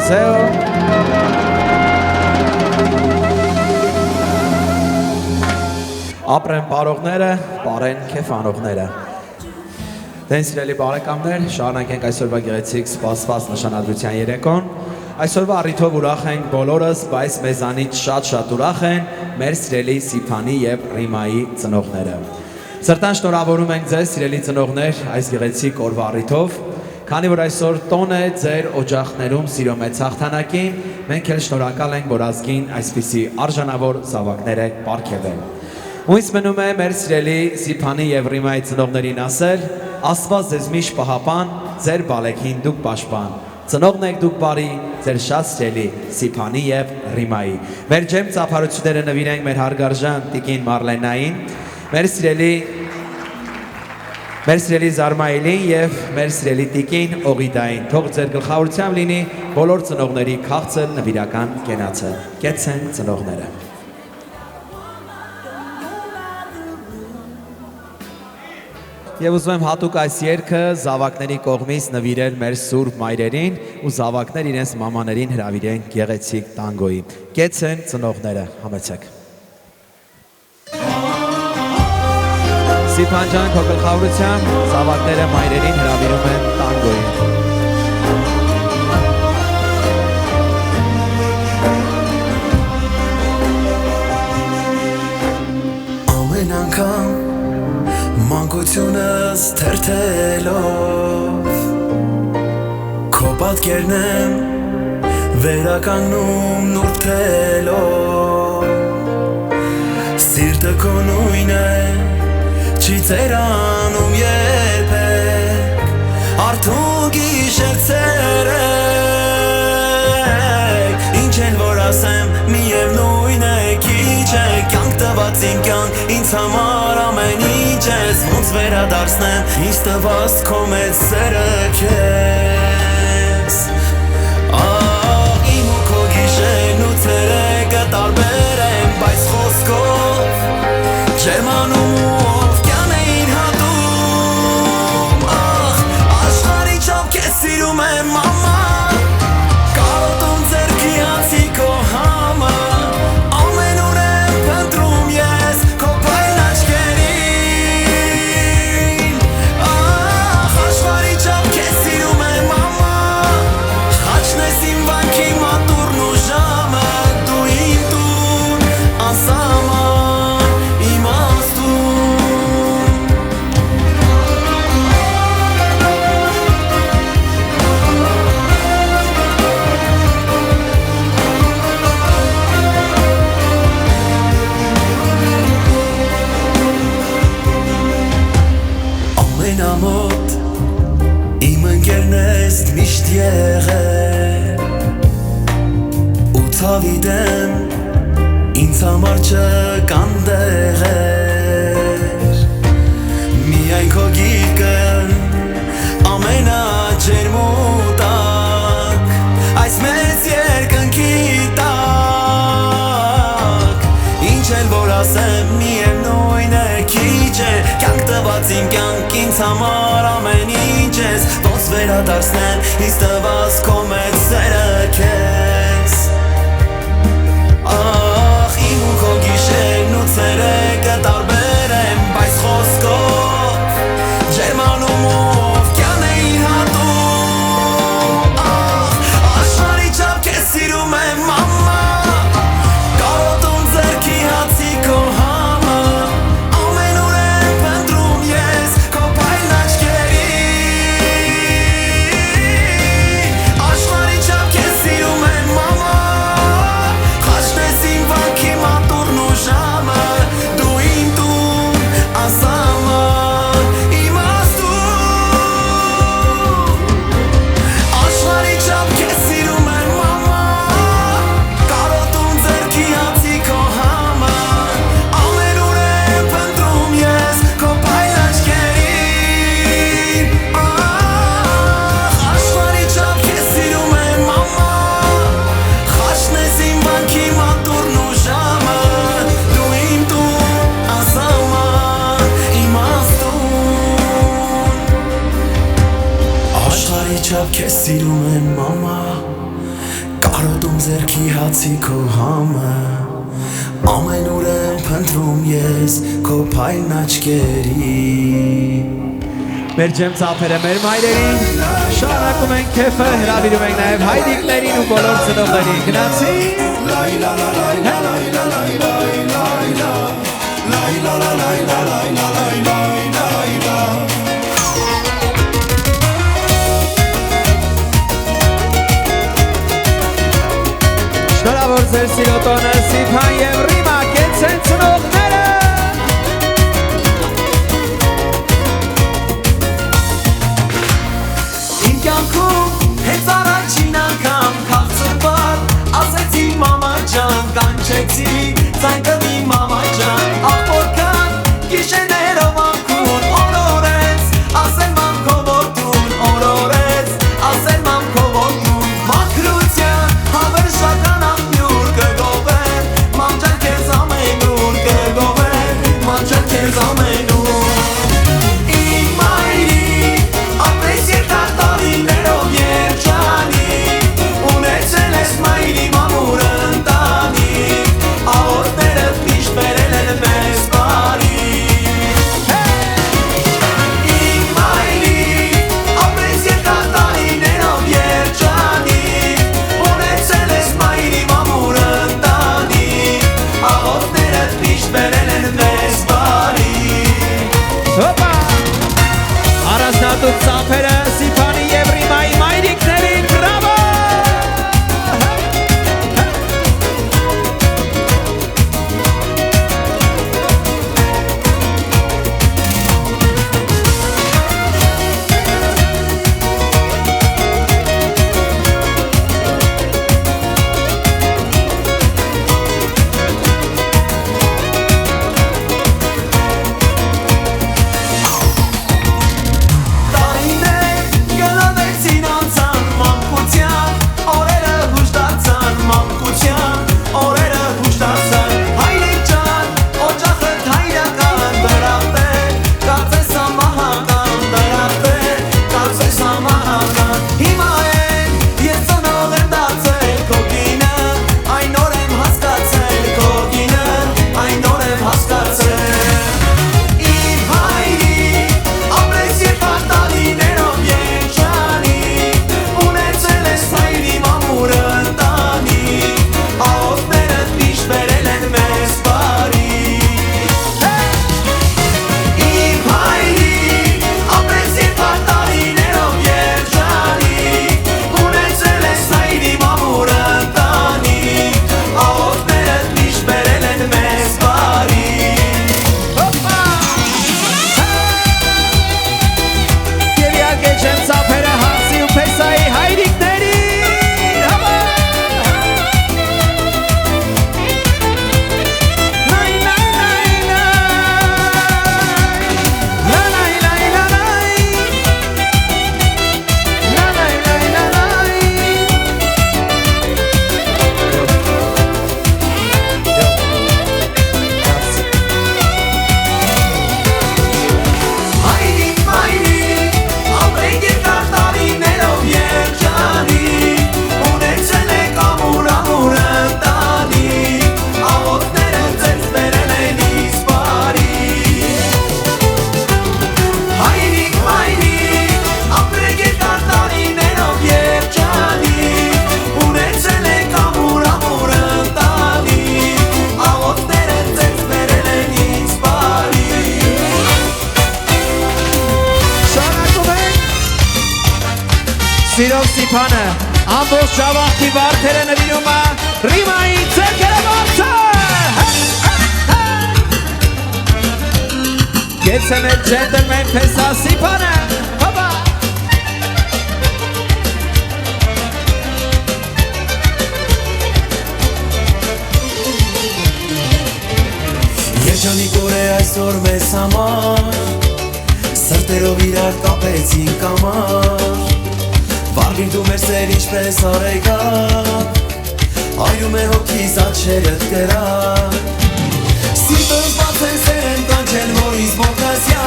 Zeo Ապրեն պարողները, պարեն կեֆանողները Դեն սիրելի բարեկամներ, շարունակենք այսօրվա գեղեցիկ սպասված նշանադրության երեկոն Այսօրվա առիթով ուրախ ենք բոլորս, բայց մեզանից շատ ուրախ են մեր սիրելի Սիփանի և Ռիմայի ծնողները Սրտան շնորհավորում ենք ձեզ, սիրելի ծնողներ, այս գեղեցիկ օրվա առիթով Քանի որ այսօր տոն է ձեր օջախներում սիրո մեծ հաղթանակին, մենք էլ շնորհակալ ենք, որ ազգին այսպիսի արժանավոր զավակներ եք պարգևել։ Ու ինձ մնում է մեր սիրելի Սիփանի եւ Ռիմայի ծնողներին ասել. Աստված ձեզ միշտ պահապան, ձեր բալեքին դուք պաշտպան։ Ծնողն եք դուք բարի, ձեր շատ սիրելի Սիփանի եւ Ռիմայի։ Մեր ջեմ ծափարությունները նվիրենք մեր հարգարժան տիկին Մարլենային, մեր սիրելի Զարմայելին եւ մեր սիրելի տիկին Օղիդային։ Թող ձեր գլխավորությամբ լինի բոլոր ծնողների քաղցր նվիրական կենացը։ Կեցեն ծնողները։ Եվ ուզում եմ հատուկ այս երգը զավակների կողմից նվիրել մեր սուրբ մայրերին ու զավակներ իրենց մամաներին հրավիրեն գեղեցիկ տանգոյի։ Կեցեն ծնողները, համեցեք։ Սիփան ջան, քո գլխավորությամբ զավակները մայրերին հրավիրում են տանգոյի։ Ամեն անգամ մանկությունս թերթելով քո պատկերն եմ վերականգնում նուրբելով սիրտը քո նույն է չի ծերանում երբեք արթուն գիշեր ցերեկ ինչ էլ որ ասեմ միևնույն է քիչ է կյանք տված իմ կյանք ինձ համար ամեն ինչ ես ոնց վերադարձնեմ ինձ տված քո մեծ սերը քեզ իմ ու քո գիշերն ու ցերեկը տարբեր են բայց խոսքով ջերմանում Սիրում եմ մամա Կարոտում ձերքի հացի քո համար Ամեն օր եմ փնտրում ես քո փայլն աչքերին Հաշվարի չափ քեզ սիրում եմ մամա Խաչն ես իմ վանքի մատուրն ու ժամը Դու իմ տուն անսահման իմաստուն Ամենամոտ իմ ընկերն ես միշտ եղել ու ցավի դեմ ինձ համար չկան տեղեր միայն քո գիրկն ամենաջերմ ու տաք այս մեծ երկնքի տակ ինչ էլ որ ասեմ միևնույն է քիչ է կյանք տված իմ կյանք ինձ համար ամեն ինչ ես ոնց վերադարձնեմ ինձ տված քո մեծ սերը քեզ իմ ու քո գիշերն ու ցերեկը տարբեր են բայց խոսքով ջերմանումով կյան էին հատում աշխարհի չափ քեզ սիրում եմ մամա Կարոտում ձերքի հացի քո համար Ամեն օր եմ փնտրում ես քո փայլն աչքերին Աշխարհի չափ քեզ սիրում եմ մամա Խաչն ես իմ վանքի մատուրն ու ժամը Դու իմ տուն անսահման իմաստուն Աշխարհի չափ քեզ սիրում եմ մամա Կարոտում ձերքի հացի քո համար Ամեն օր եմ փնտրում ես քո փայլն աչքերին Աշխարհի չափ քեզ սիրում եմ մամա Խաչն ես իմ վանքի մատուրն ու ժամը Դու իմ տուն անսահման իմաստուն Աշխարհի չափ քեզ սիրում եմ մամա Կարոտում ձերքի հացի քո համար Ամեն օր եմ փնտրում ես քո փայլն աչքերին Մեր ջեմ ծափերը մեր մայրերին շարունակում ենք քեֆը, հրավիրում ենք նաև հայրիկներին ու բոլոր ծնողներին։ Գնացի։ Հատուկ ծափերը Սիփանի եւ Ռիմայի մայրիկներին, բրավո։ Սիրով Սիփանը ամբողջ ժավախի վարդերը նվիրում է Ռիմայի ձեռքերը ողջը։ Գեցե մեր ջենտլմեն փեսա Սիփանը, հոպա։ Երջանիկ օր է այսօր մեզ համար, սրտերով իրար կապեցինք կամար, վարգին դու մեր սեր ինչպես արեգակ, այրում է հոգիս աչերդ կրակ, սիրտս բաց են սեր են կանչել որիս մոգասյա,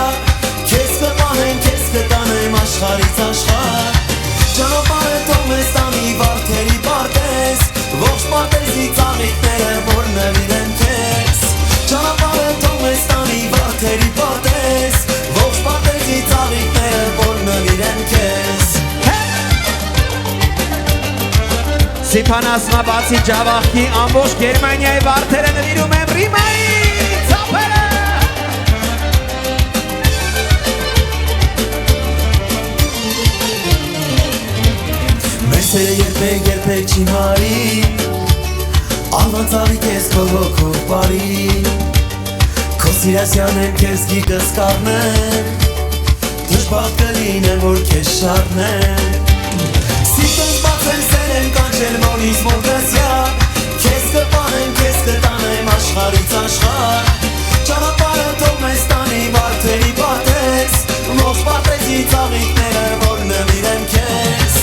քեզ կպահեն, քեզ կտանեմ աշխարից աշխար, ճանապարհը թող մեզ տանի վարդերի պարտեզ, ողջ պարտեզի ծաղիկները որ նվիրեն քեզ, ճանապարհը թող մեզ տանի վարդերի պարտեզ, ողջ պարտեզի ծաղիկները որ նվիրեն քեզ։ Սիփան ասմա բացի ջավախքի ամբողջ Գերմանիայի վարդերը նվիրում եմ Ռիմայի ծափերը։ Մեր սերը երբեք չի մարի, Ալվանցավիկ ես քո հոգով բարի, Քո սիրասյան եմ քեզ գիտս կառնեմ, Դժբախտ կլինեմ որ քեզ շարնեմ, Սիրտս բաց եմ սեր եմ կանչել որիս մոգասյա, Քեզ կպահեմ, քեզ կտանեմ աշխարից աշխար, Ճանապարհը թող մեզ տանի վարդերի պարտեզ, ողջ պարտեզի ծաղիկները որ նվիրեմ քեզ,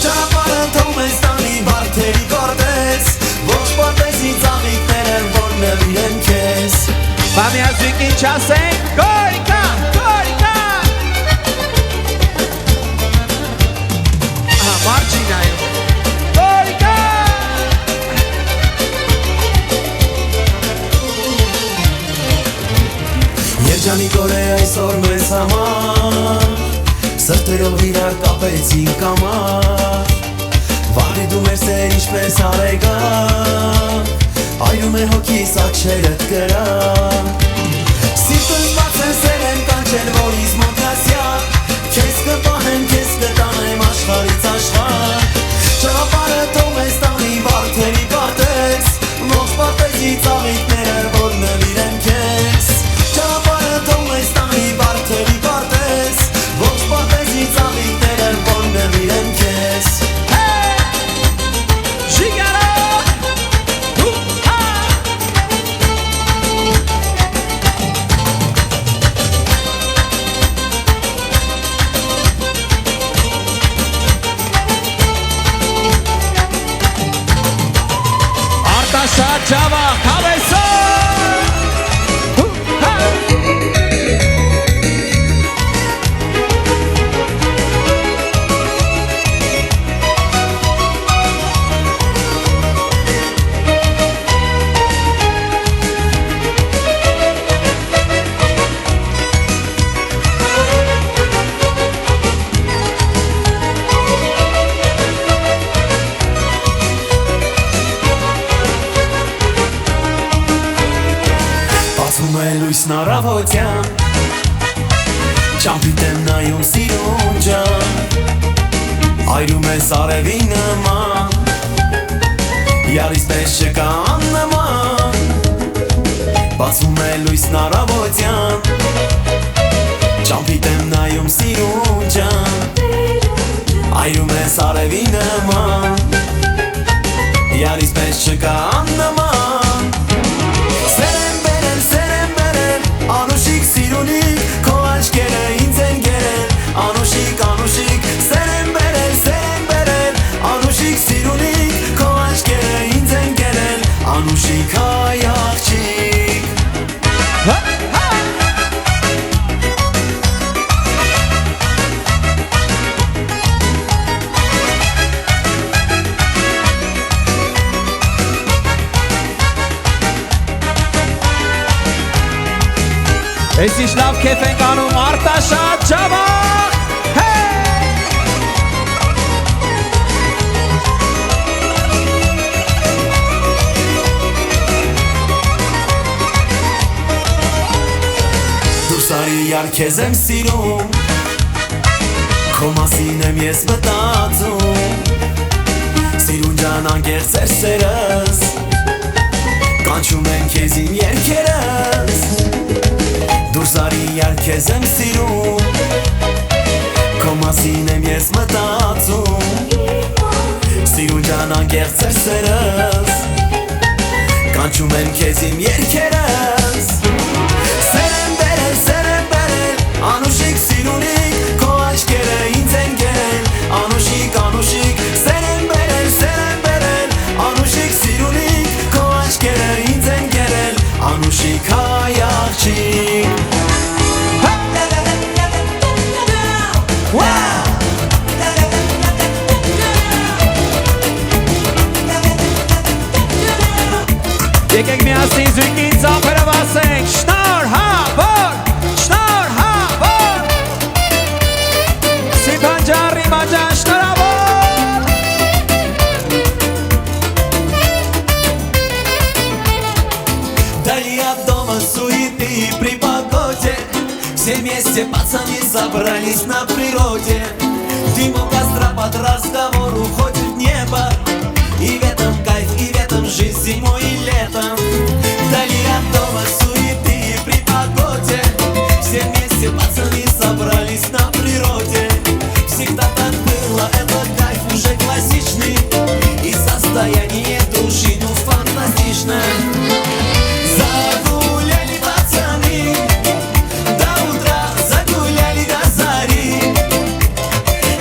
Ճանապարհը թող մեզ տանի վարդերի պարտեզ, ողջ պարտեզի ծաղիկները որ նվիրեմ քեզ։ Բամիազույք ինչ ասենք, գորիկա, գորիկա։ Մարջինայում, գորիկա։ Երջանիկ օր է այսօր մեզ համար, սրտերով իրար կապեցինք կամար, վարի դու մեր սեր ինչպես արեգակ, այրում է հոգիս աչերդ կրակ, սիրտս բաց են սեր եմ կանչել որիս մոգասյա, քեզ կպահեմ Ջավախ, հավեսո Լույսն առավոտյան Չամփիտ եմ նայում սիրուն ջան Այրում ես արևի նման Յարիս պես չկա աննման Բացվում է լույսն առավոտյան Չամփիտ եմ նայում սիրուն ջան Այրում ես արևի նման Յարիս պես չկա աննման Անուշիկ սիրունիկ, քո աչքերը ինձ են գերել Անուշիկ, անուշիկ, սեր եմ բերել Անուշիկ սիրունիկ, քո աչքերը ինձ են գերել Անուշիկ հայ աղջիկ Ես ինչ լավ կեֆ ենք անում Արտաշատ Ջավախ Դուրս արի յար քեզ եմ սիրում Քո մասին եմ ես մտածում Սիրուն ջան անկեղծ էր սերս Կանչում են քեզ իմ երգերս Դուրս արի յար քեզ եմ սիրում Քո մասին եմ ես մտածում Սիրուն ջան անկեղծ էր սերս Կանչում են քեզ իմ երգերս Սեր եմ բերել Անուշիկ սիրունիկ Քո աչքերը ինձ են գերել Անուշիկ, անուշիկ Սեր եմ բերել Անուշիկ սիրունիկ Քո աչքերը ինձ են գերել Անուշիկ հայ աղջիկ Եկեք միասին զույգին ծափերը վասենք Շնորհավոր, շնորհավոր Սիփանջան, Ռիմանջան, շնորհավոր Дали от дома суеты и при погоде Все вместе пацаны собрались на природе Дымом костра под разговор уходит в небо И в этом кайф, и в этом жизнь зимой и летом Вдали от дома суеты и при погоде Все вместе пацаны собрались на природе Всегда так было, это кайф уже классичный И состояние души, ну фантастичное Загуляли пацаны до утра, загуляли до зари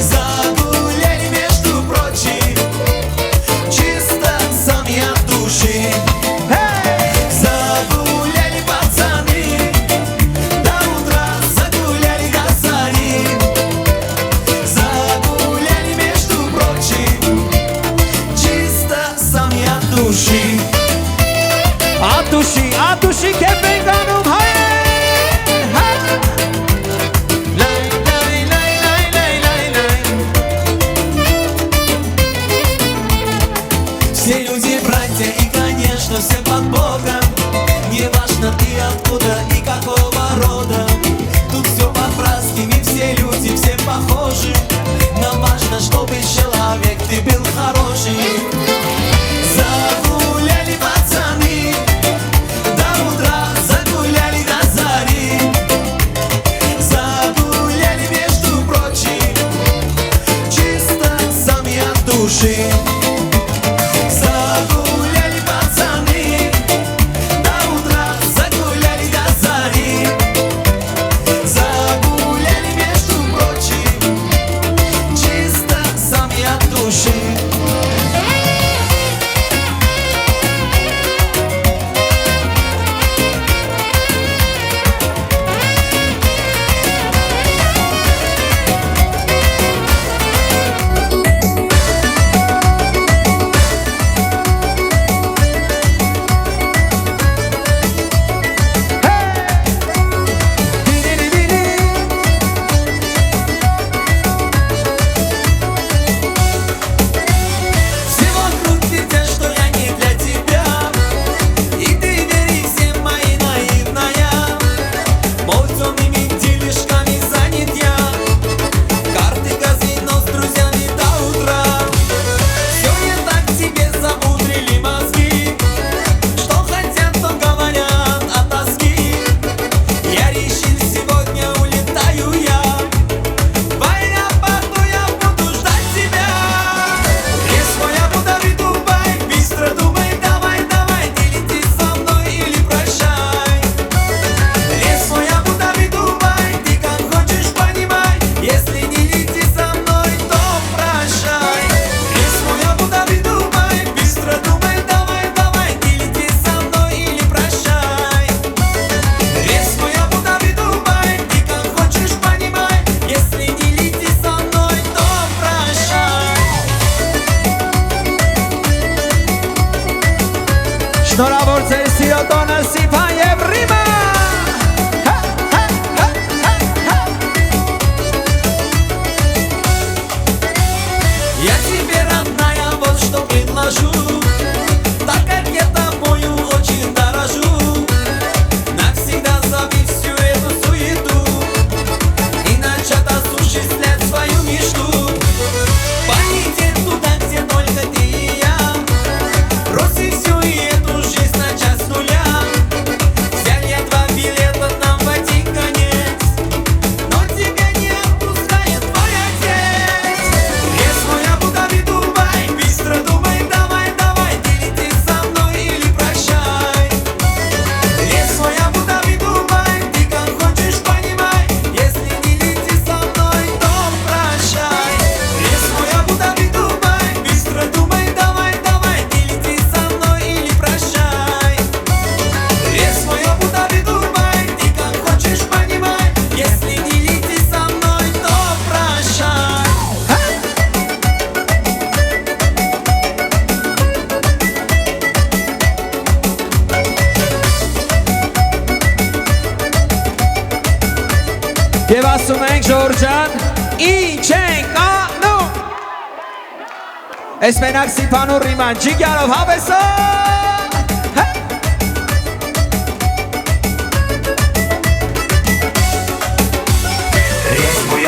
Загуляли, между прочим, чисто сами от души Եվ ասում ենք Ժորժան, ինչ ենք անում։ Ես մենակ սիպանու ռիման ջիգյարով հավեսո։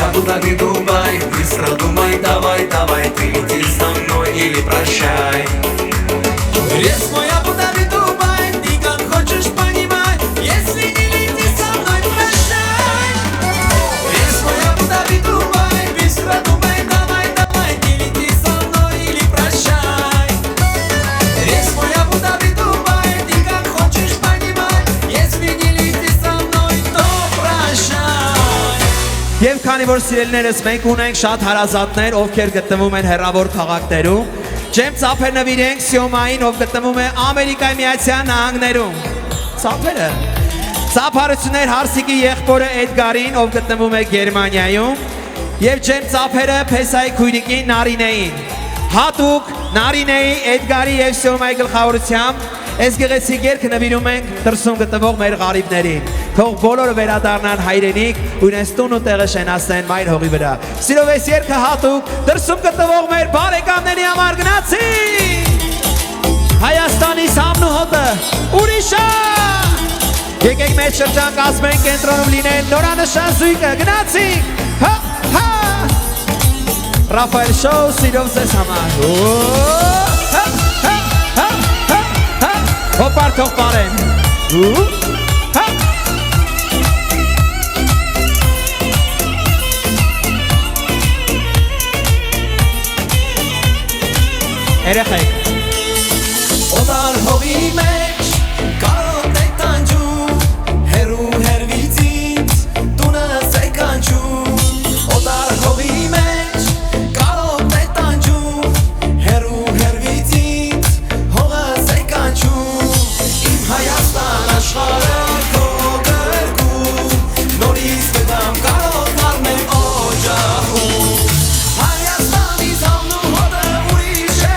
Абу-Даби, Дубай, быстро думай, давай, давай, ты лети со мной или прощай. Рез мой Абу-Даби, Дубай, ты как хочешь понимай, если не лети со мной, прощай. Рез мой Абу-Даби, Дубай, быстро думай, давай, давай, ты лети со мной или прощай. Рез мой Абу-Даби, Дубай, ты как хочешь понимай, если не лети со мной, то прощай. Եվ քանի որ սիրելիներս մենք ունենք շատ հարազատներ, ովքեր գտնվում են հեռավոր քաղաքներում, ջեմ ծափեր նվիրենք Սյոմային, ով գտնվում է Ամերիկայի Միացյալ Նահանգներում։ Ծափերը։ Ծափարություններ Հարսիկի եղբորը Էդգարին, ով գտնվում է Գերմանիայում, եւ ջեմ ծափերը Փեսայի քույրիկին Նարինեին։ Հատուկ Նարինեի, Էդգարի եւ Սյոմայի գլխավորությամբ այս գեղեցիկ երգը նվիրում ենք դրսում գտնվող մեր ղարիբներին։ Թող բոլորը վերադառնան հայրենիք ու իրենց տուն ու տեղը շենացնեն մայր հողի վրա։ Սիրով այս երգը հատուկ դրսում գտնվող մեր բարեկամների համար գնացի։ Հայաստանի սամն ու հոտը ուրիշ է։ Եկեք մեծ շրջան կազմենք կենտրոնում լինեն նորանշան զույգը գնացի։ Հա հա Ռաֆայել Շոու սիրով ձեզ համար։ Հա հա հա հա Հոպար թող պարեն։ Հա Երեխեք Օտար հողի մեջ կարոտ եք տանջում հերու հերվիցից տունս եք անջում Օտար հողի մեջ կարոտ եք տանջում հերու հերվիցից հողս եք անջում Իմ Հայաստան աշխարհը քո գրկում նորից կդամ կարոտ մարմեմ օջախում Հայաստանի զամն ու հոտը ուրիշ է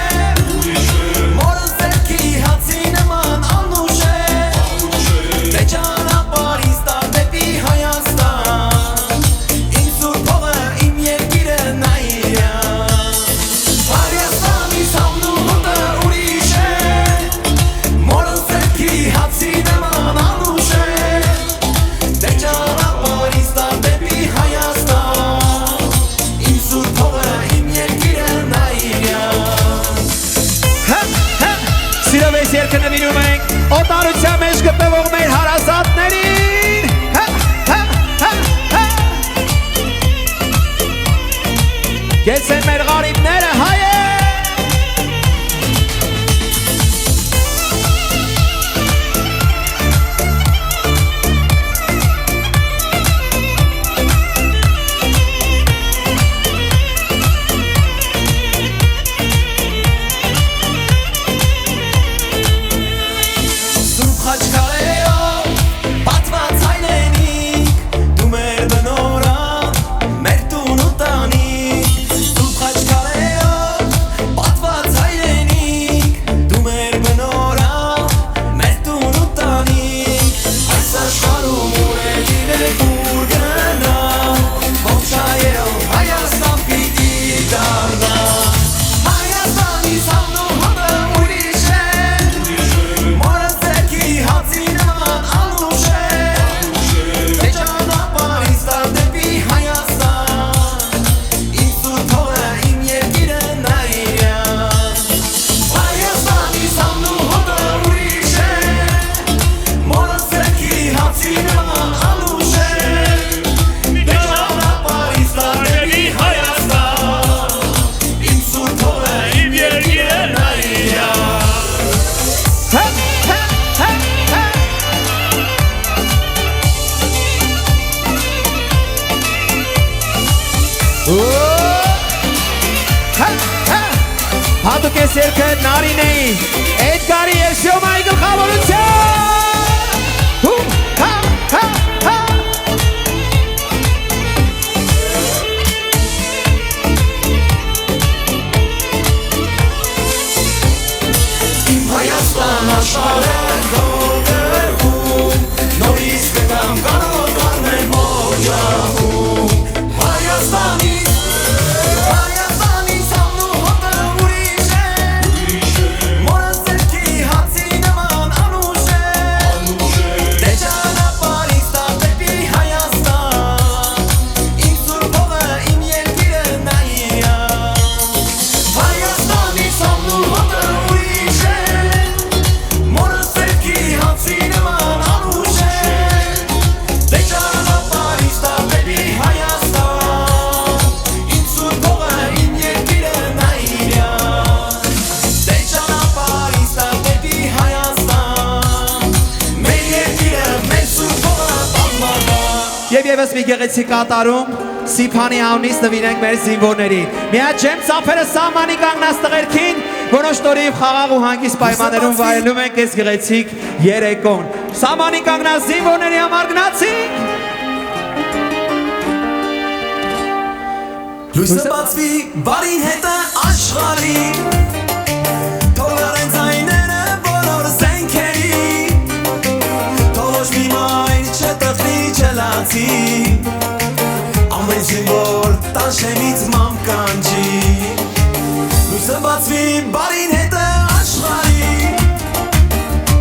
Երկը նվիրում ենք օտարության մեջ գտնվող մեր հարազատներին Կեց են մեր ղարիբները հայ է Հատուկ ես երկը Նարինեի, Էդգարի և Սյոմայի գլխավորությամբ Իմ Հայաստան աշխարհը քո գրկում նորից կգամ կարոտ մարմեմ օջախում մի գեղեցիկ կատարում Սիփանի անունից նվիրենք մեր զինվորներին։ Միած ջեմ ծափերը սահմանի կանգնած տղերքին, որոնց շնորհիվ խաղաղ ու հանգիստ պայմաններում վայելում ենք այս գեղեցիկ երեկոն։ Սահմանի կանգնած զինվորների համար գնացինք։ Լույսը բացվի, բարին հետը աշխարհի Թողարեն ձայները բոլոր զենքերի Թող մի մայն չտխնի չլացի Ամեն զինվոր տանշեմից մամ կանջի Լույսը բացվի, բարին հետը աշխարհի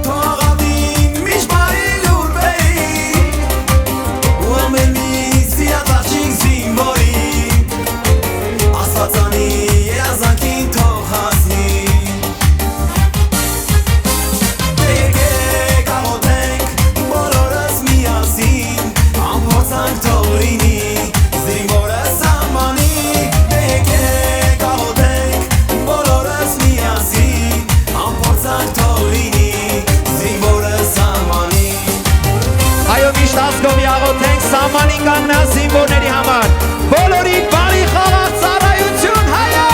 Թող աղավին միշտ բարի լուր բերի Ու ամեն մի սիրատաշիկ զինվորի Աստվածանի երազանքին թող հասնի Եկեք աղոթենք բոլորս միասին Ամփոփանք թող լինի զինվորը սահմանի Եկեք աղոթենք բոլորս միասին Ամփոփանք թող լինի զինվորը սահմանի Այո միշտ ազգովի աղոթենք սահմանին կանգնած զինվորների համար Բոլորի բարի խաղաղ ծառայություն հայեր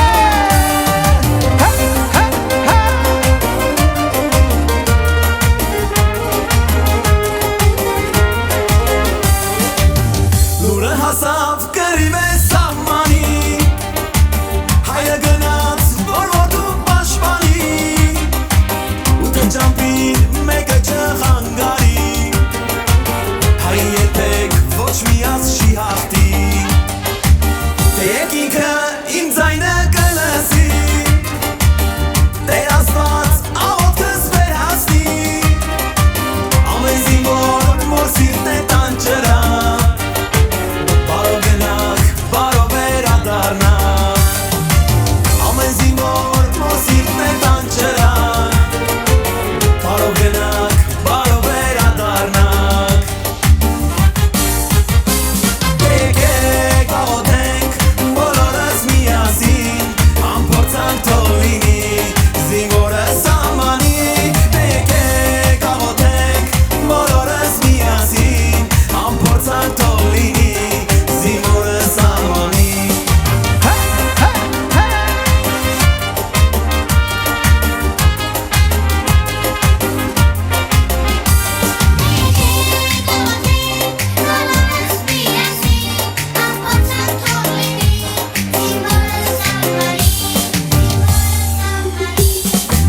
Լուրը հասավ կռիվ է սահմանի Հայրը գնաց որ որդու պաշտպանի Ու տնջամպին մեկը չխանգարի Հայ երբեք ոչ միած չի հաղթի Թե եկինքը իմ ձայնը կլսի Տեր Աստված աղոթքս վերհասնի Ամեն զինվոր մոր սիրտն է տանջրա Բարով գնանք, բարով վերադառնանք Ամեն զինվոր մոր սիրտն է տանջրա Բարով գնանք, բարով վերադառնանք Եկեք աղոթենք բոլորս միասին Ամփոփանք թող լինի զինվորը սահմանի Եկեք աղոթենք բոլորս միասին Ամփոփանք թող լինի զինվորը սահմանի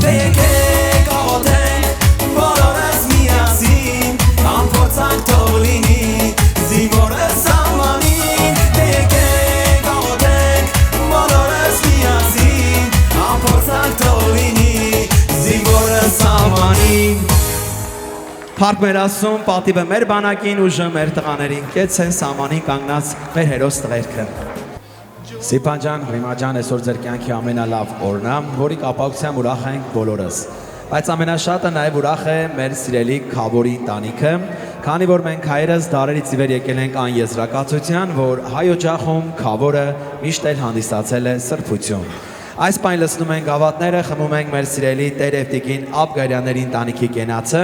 Եկեք աղոթենք բոլորս միասին Ամփոփանք թող լինի զինվորը սահմանի Եկեք աղոթենք բոլորս միասին Ամփոփանք թող լինի զինվորը սահմանի Փառք մեր Աստծուն, պատիվը մեր բանակին, ուժը մեր տղաներին, կեցեն սահմանին կանգնած մեր հերոս տղերքը։ Սիփան ջան, Ռիմա ջան, այսօր ձեր կյանքի ամենալավ օրն է, որի կապակցությամբ ուրախ ենք բոլորս։ Բայց ամենաշատը նաև ուրախ է մեր սիրելի Քավորի ընտանիքը, քանի որ մենք հայերս դարերից ի վեր եկել ենք այն եզրակացության, որ հայ օջախում Քավորը միշտ էլ հանդիսացել է սրբություն։ Այս պայն լսնում ենք գավաթները, խմում ենք մեր սիրելի Տեր Էվտիկին Աբգարյանների ընտանիքի կենացը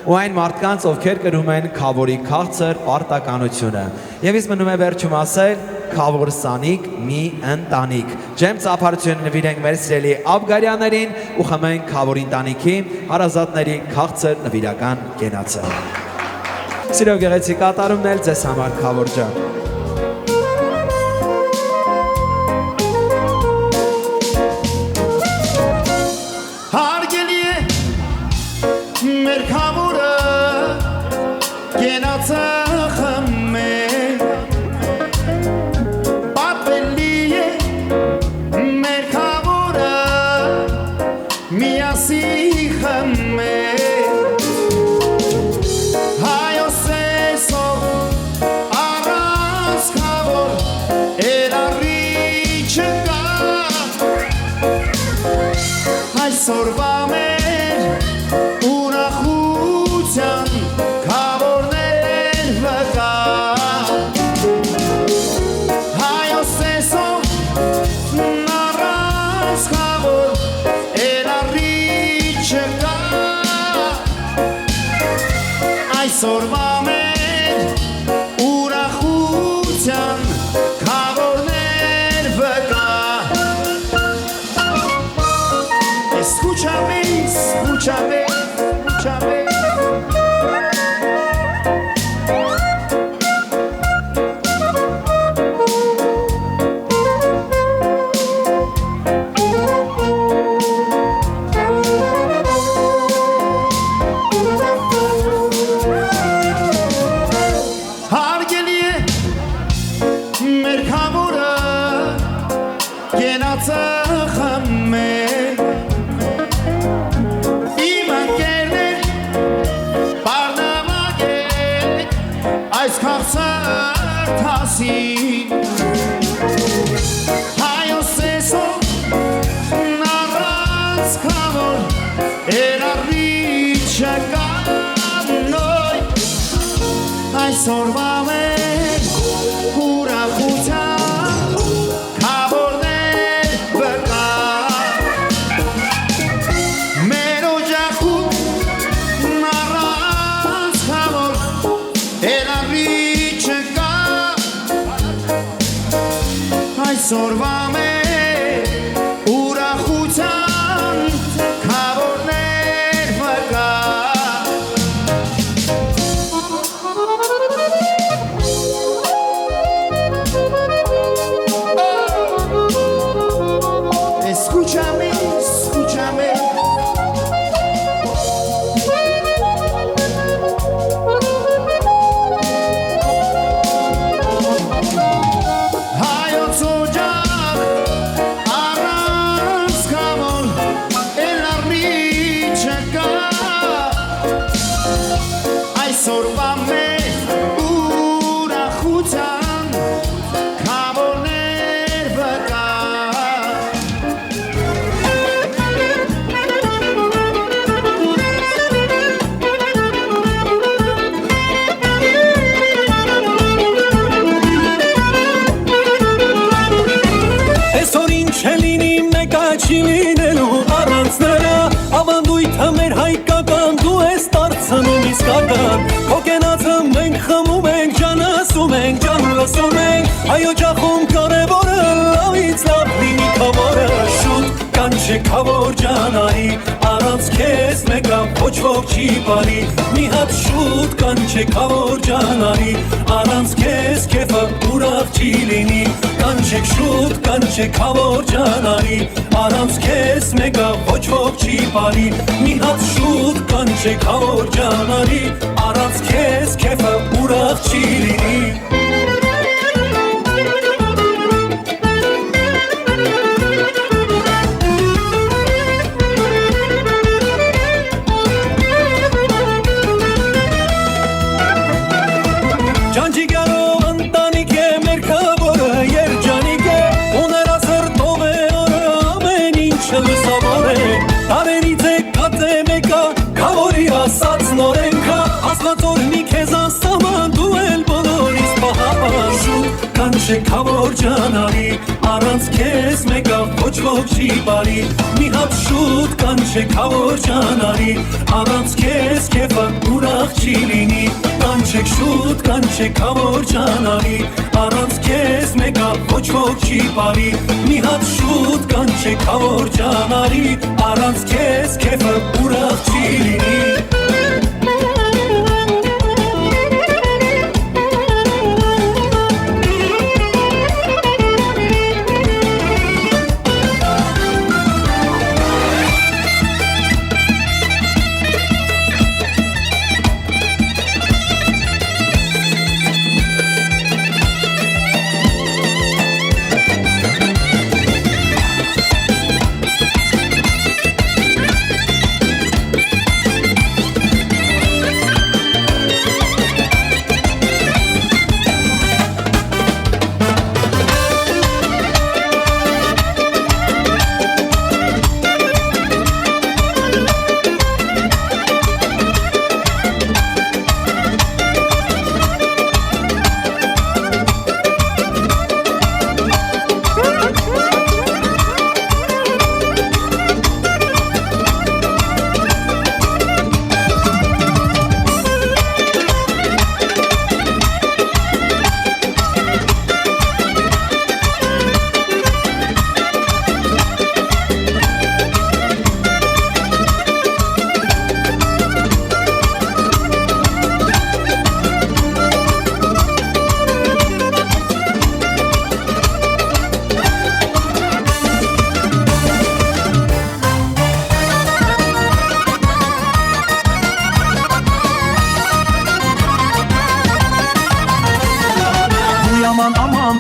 ու այն մարդկանց, ովքեր կրում են Քավորի քաղցր պարտականությունը։ Եվ իսկ մնում է վերջում ասել Քավոր սանիկ մի ընտանիք։ Ջեմ ծափարությունը նվիրենք մեր սիրելի Աբգարյաններին ու խմենք Քավորի ընտանիքի հարազատների քաղցր նվիրական կենացը։ Սիրո գեղեցիկ կատարումն էլ ձեզ համար Քավոր ջան։ Հարգելի է մեր Քավորը կենացը խմել Պատվելի է մեր Քավորը միասին խմել Հայոց էսով առանց Քավոր երարի չկա Այսօրվա մեր ուրախության Քավորներ վկա Հայոց էսով առանց Քավոր երարի չկա Այսօրվա մեր ուրախության մերքավորը կենացը խմե իմ ընկերներ պարնամակ է այս քաղցր թասին հայոց սեսով նառած կավոր երարվի չկան նոյ այսօրվա մեր ուրախության քավորներ վկա մեր օջախում նառած կավոր երարվի չկա այսօրվա մեր ուրախության քավորներ վկա Escúchame, escúchame Հայոց օջախ առանց կամոլ էլ առնի չկա այսօրվա մեր ուրախության քավորներ վկա Այսօր ինչ է լինի մեկա չի լինելու առանց նրա ավանդույթը մեր հայկական դու ես դարձնում իսկական քո կենացը մենք խմում ենք ջան ասում ենք ջան լսում ենք հայ օջախում կարևորը լավից լավ լինի քավորը շուտ կանչե քավոր ջանարի առանց քեզ մեկա ոչ ոք չի բարի մի հատ շուտ կանչե քավոր ջանարի առանց քեզ քեֆը ուրախ չի լինի կանչեք շուտ կանչեք քավոր ջանարի առանց քեզ մեկա ոչ ոք չի բարի մի հատ շուտ կանչեք քավոր ջանարի առանց քեզ քեֆը ուրախ չի լինի Ջանջիգարով ընտանիք է մեր քավորը երջանիկ է ու նրա սրտով է օրը ամեն ինչը լուսավոր է տարերից է կատե մեկա քավորի ասած նորենքա աստվածօրնի քեզ անսահման դու էլ բոլորիս պահապան շուտ կանչե քավոր ջանարի առանց քեզ մեկա ոչ ոք չի բարի մի հատ շուտ կանչե քավոր ջանարի առանց քեզ քեֆը ուրախ չի լինի կանչեք շուտ կանչեք քավոր ջանարի առանց քեզ մեկա ոչ ոք չի բարի մի հատ շուտ կանչեք քավոր ջանարի առանց քեզ քեֆը ուրախ չի լինի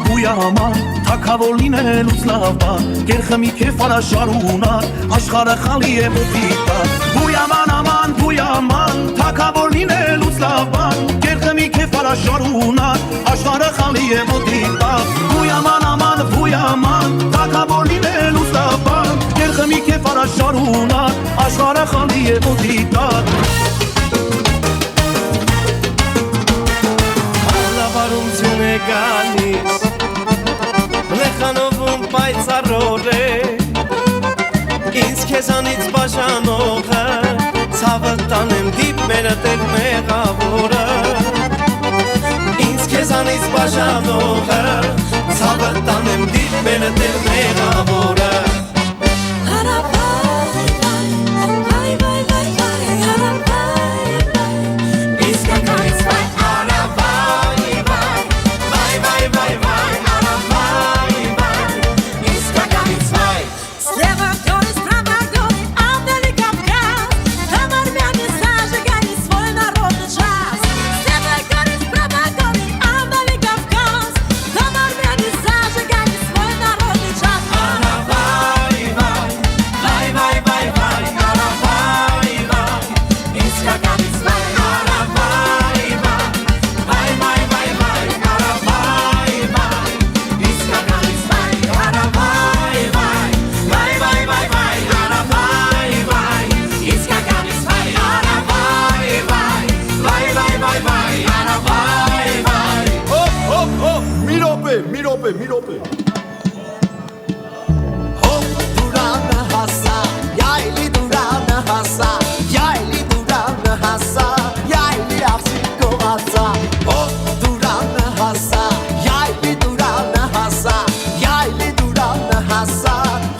բույաման թակավոր լինելուց լավ բան գերխմի քեֆ արաշար ունար աշխարհը խալի է մոտի տակ բույաման աման բույաման թակավոր լինելուց լավ բան գերխմի քեֆ արաշար ունար աշխարհը խալի է մոտի տակ բույաման աման բույաման թակավոր լինելուց լավ բան գերխմի քեֆ արաշար ունար աշխարհը խալի է մոտի տակ Լավարությունը գալիս Լեխանովում պայծառոր է Ինձ քեզանից բաժանողը Ցավը տանեմ դիպ մերտել մեղավորը Ինձ քեզանից բաժանողը Ցավը տանեմ դիպ մերտել մեղավորը մի րոպե Հոպ դուրանը հասա Յայլի դուրանը հասա Յայլի դուրանը հասա Յայլի աղջի կողացա Հոպ դուրանը հասա Յայլի դուրանը հասա Յայլի դուրանը հասա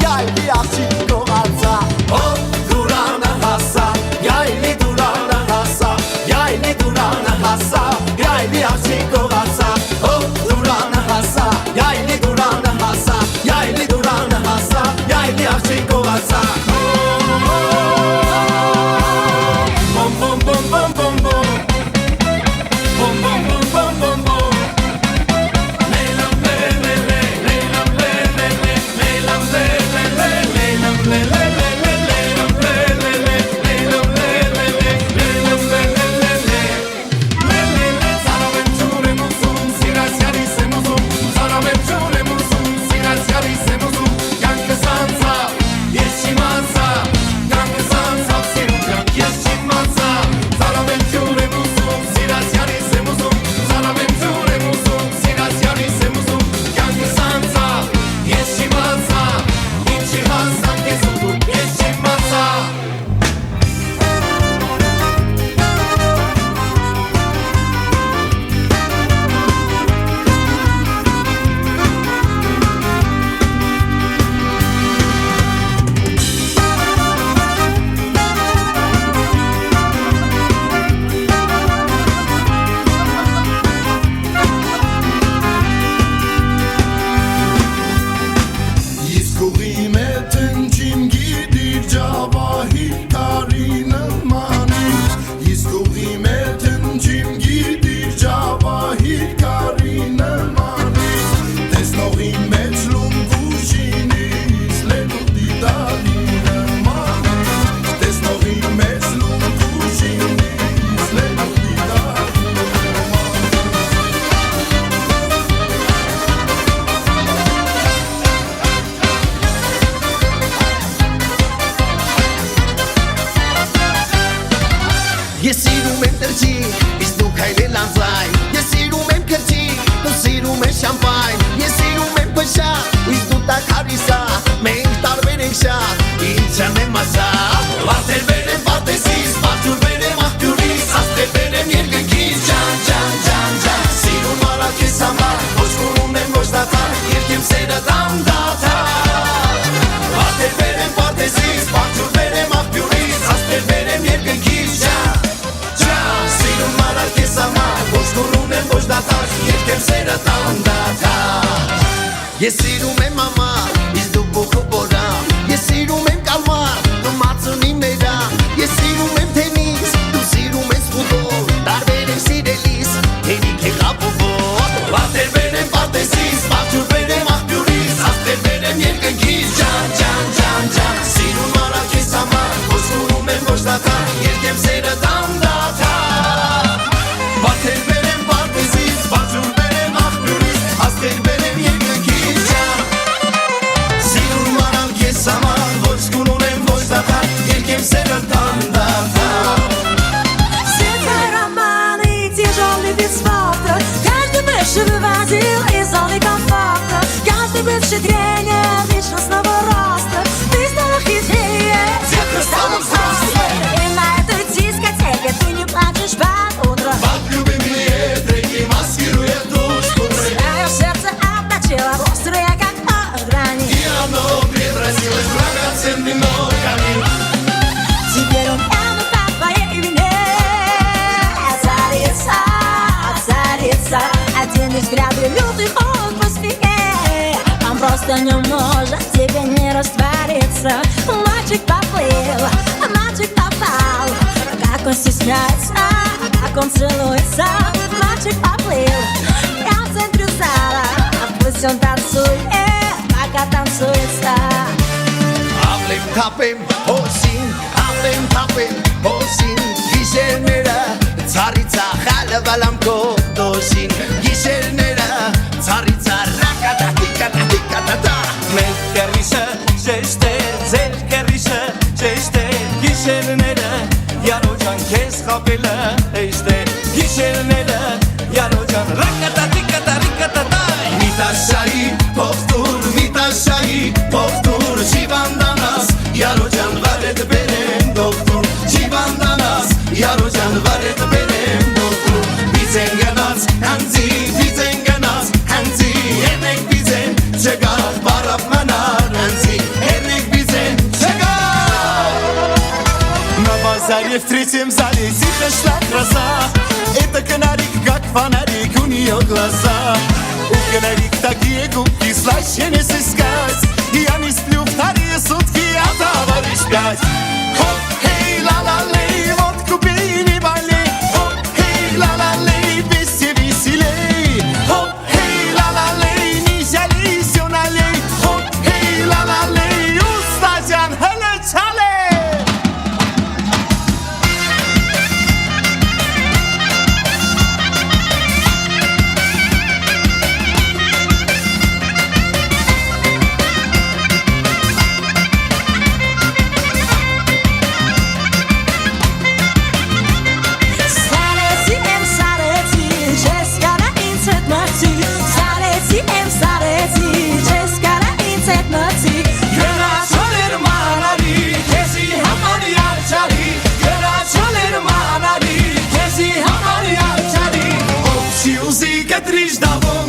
Յայլի աղջի կողացա Հոպ դուրանը հասա Յայլի դուրանը հասա Յայլի դուրանը հասա Յայլի աղջի կողացա Հոպ դուրանը հասա Յայլի դուրանը հասա Յայլի դուրանը հասա Յայլի աղջի կողացա Բոմ բոմ բոմ բոմ բոմ բոմ Բոմ բոմ բոմ բոմ բոմ բոմ Լեյլամ լե լե լե Լեյլամ լե լե լե Լեյլամ լե լե լե Լեյլամ լե լե լե Լեյլամ լե լե լե Լեյլամ լե լե լե Լեյլամ լե լե լե Լե լե լե Զարավեմ ջուր եմ ուզում Սիրասյարիս եմ ուզում Զարավեմ ջուր եմ ուզում Սիրասյարիս եմ ուզում Կյանքս անցավ Ես չիմանցա Կյանքս անցավ սիրում կյանք Ես չիմանցա Զարավեմ ջուր եմ ուզում Սիրասյարիս եմ ուզում Զարավեմ ջուր եմ ուզում Սիրասյարիս եմ ուզում Կյանքս անցավ Ես չիմանցա Ինչի հասան քեզ ուզում Ես չիմանցա Իսկ ուղի մետն չիմ գիտիր ջավահիր կարինը մանիր Իսկ ուղի մետն չիմ գիտիր ջավահիր կարինը մանիր Տեսնողի մեջ լունգուշինիս լենու դիդալինը մանիր Տեսնողի մեջ լունգուշինիս լենու դիդալինը Ես սիրում եմ տրճի, իսկ դու քայլել անձայն Ես սիրում եմ քրճի, դու սիրում ես շամպայն Ես սիրում եմ փշա, իսկ դու տակարիսա Մենք տարբեր ենք շատ, ինչ անեմ ասա Վարտերվեր եմ վարտեսիս, վարտուրվեր եմ աղբյուրիս Աստերվեր եմ երկնքից, ջան, ջան, ջան, ջան Սիրում արա քեզ համար, ոչ կուրում եմ ոչ դատար Երկեմ սերը դամ դատար Վարտերվեր եմ վարտեսիս, վարտուրվեր եմ աղբյուրիս Աստերվեր եմ երկնքից, ջան Սիրում արար կեզ համար, ոչ կուրում եմ ոչ դատար Երկեմ սերը տան դատար Ես սիրում եմ ամար, իսկ դու բոխը բորամ Ես սիրում եմ կալմար, դու մացունի մերամ Ես սիրում եմ թենիս, դու սիրում ես ֆուտբոլ Տարբեր եմ սիրելիս, հերիք է խապուվոր Վարտերվեր եմ վարտեսիս, расширение личностного роста. Ты стала хитрее, Детка стала взрослой. и на этой дискотеке ты не плачешь под утро. Под любимые треки маскирует душ пудрой. Твое сердце обточило острые, как грани. И оно превратилось в драгоценный камень. Теперь он прямо по твоей вине царица, царица. Один взгляд и лютый холод по спине. Он просто не может тебе не раствориться. Мальчик поплыл, мальчик попал. Как он стесняется, как он целуется. Мальчик поплыл, я в центре зала. Пусть он танцует, пока танцуется. Ալեմ թապեմ հոսին, ալեմ թապեմ հոսին Գիշերները ծարիցա խալվալամ կոտոսին Գիշերները ծարիցա ռակատատիկատատիկատատա Մեր կերիշը ճեշտ է, ձեր կերիշը ճեշտ է Գիշերները յանոջան կեզ խապելը էշտ է Գիշերները յանոջան ռակատատիկատարիկատատա Միտաշայի պովտուր, միտաշայի պովտուր Չիվանդանաս, յարոջան վարետ բերեմ դոքտուր Չիվանդանաս, յարոջան վարետ բերեմ դոքտուր Բիզեն գնաց, հանձի, Երնեք բիզեն, չգար, բարապ մանար հանձի Երնեք բիզեն, չգար На базаре в третьем зале тихо шла краса Это канарик, как фонарик, у нее глаза У канарик такие губки, слаще не сыскать Я не сплю вторые сутки, а товарищ 5 Хоп, хей, ла-ла-лей, водку пей, не болей Хоп, хей, ла-ла-лей, вместе веселей Хоп, хей, ла-ла-лей, не жалей, все налей Хоп, хей, ла-ла-лей, устадян, хелечалей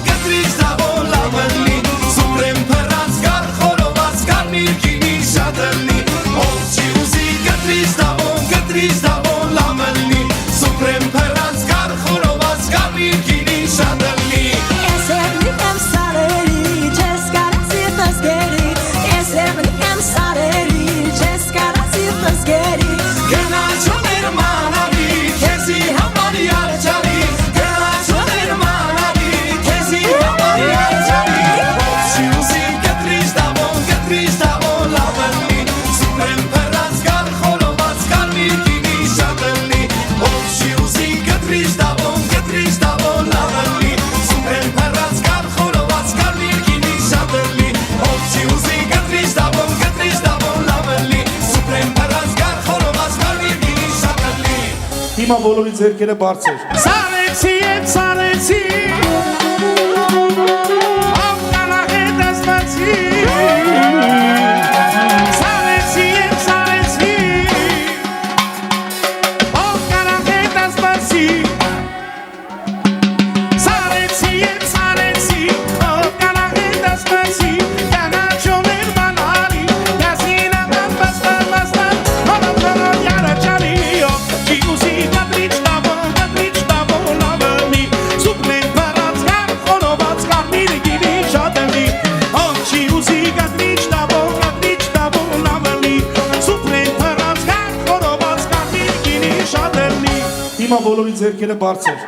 Կտրիչ դավոն լավըլնի Սուպրեմ պրած կար, խորոված կար միրկինի շատըլնի Ով չի ուզի կտրիչ դավոն լավըլնի Սուպրեմ պրած կար, խորոված կար միրկինի շատըլնի Если бы не старели, ческа разит сгери. Если бы не старели, ческа разит сгери. Գնաչոներ մանավի, քեզի համար յարջարի Գնաչոներ մանավի, քեզի համար յարջարի Ով չի ուզի կտրիչ դավոն լավըլնի Սուպրեմ պրած կար, խորոված կար միրկինի շատըլնի Ով չի ուզի կտրիչ դավոն լավըլնի Սուպրեմ պրած կար, խորոված կար միրկինի շատըլնի Ով չի ուզի կտրիչ դավոն լավըլնի Սուպրեմ պրած կար, խորոված կար միրկինի շատըլնի Հիմա բոլորի ձեռքերը բարձր Սարեցի եմ սարեցի Ովկանա հետ ասվածի Սարեցի եմ սարեցի Ովկանա հետ ասվածի Սարեցի եմ սարեցի Ովկանա հետ ասվածի Կանաչոներ բանալի Գազինա բաստան Հոլոքոլոք յարաչալի Չի ուզի կտրիչ դավոն լավըլնի Սուպլեն պարած կար, խորոված կար միրկինի շատըլնի Ով չի ուզի կտրիչ դավոն լավըլնի Սուպլեն պարած կար, խորոված կար միրկինի շատըլնի Հիմա բոլորի ձեռքերը բարձր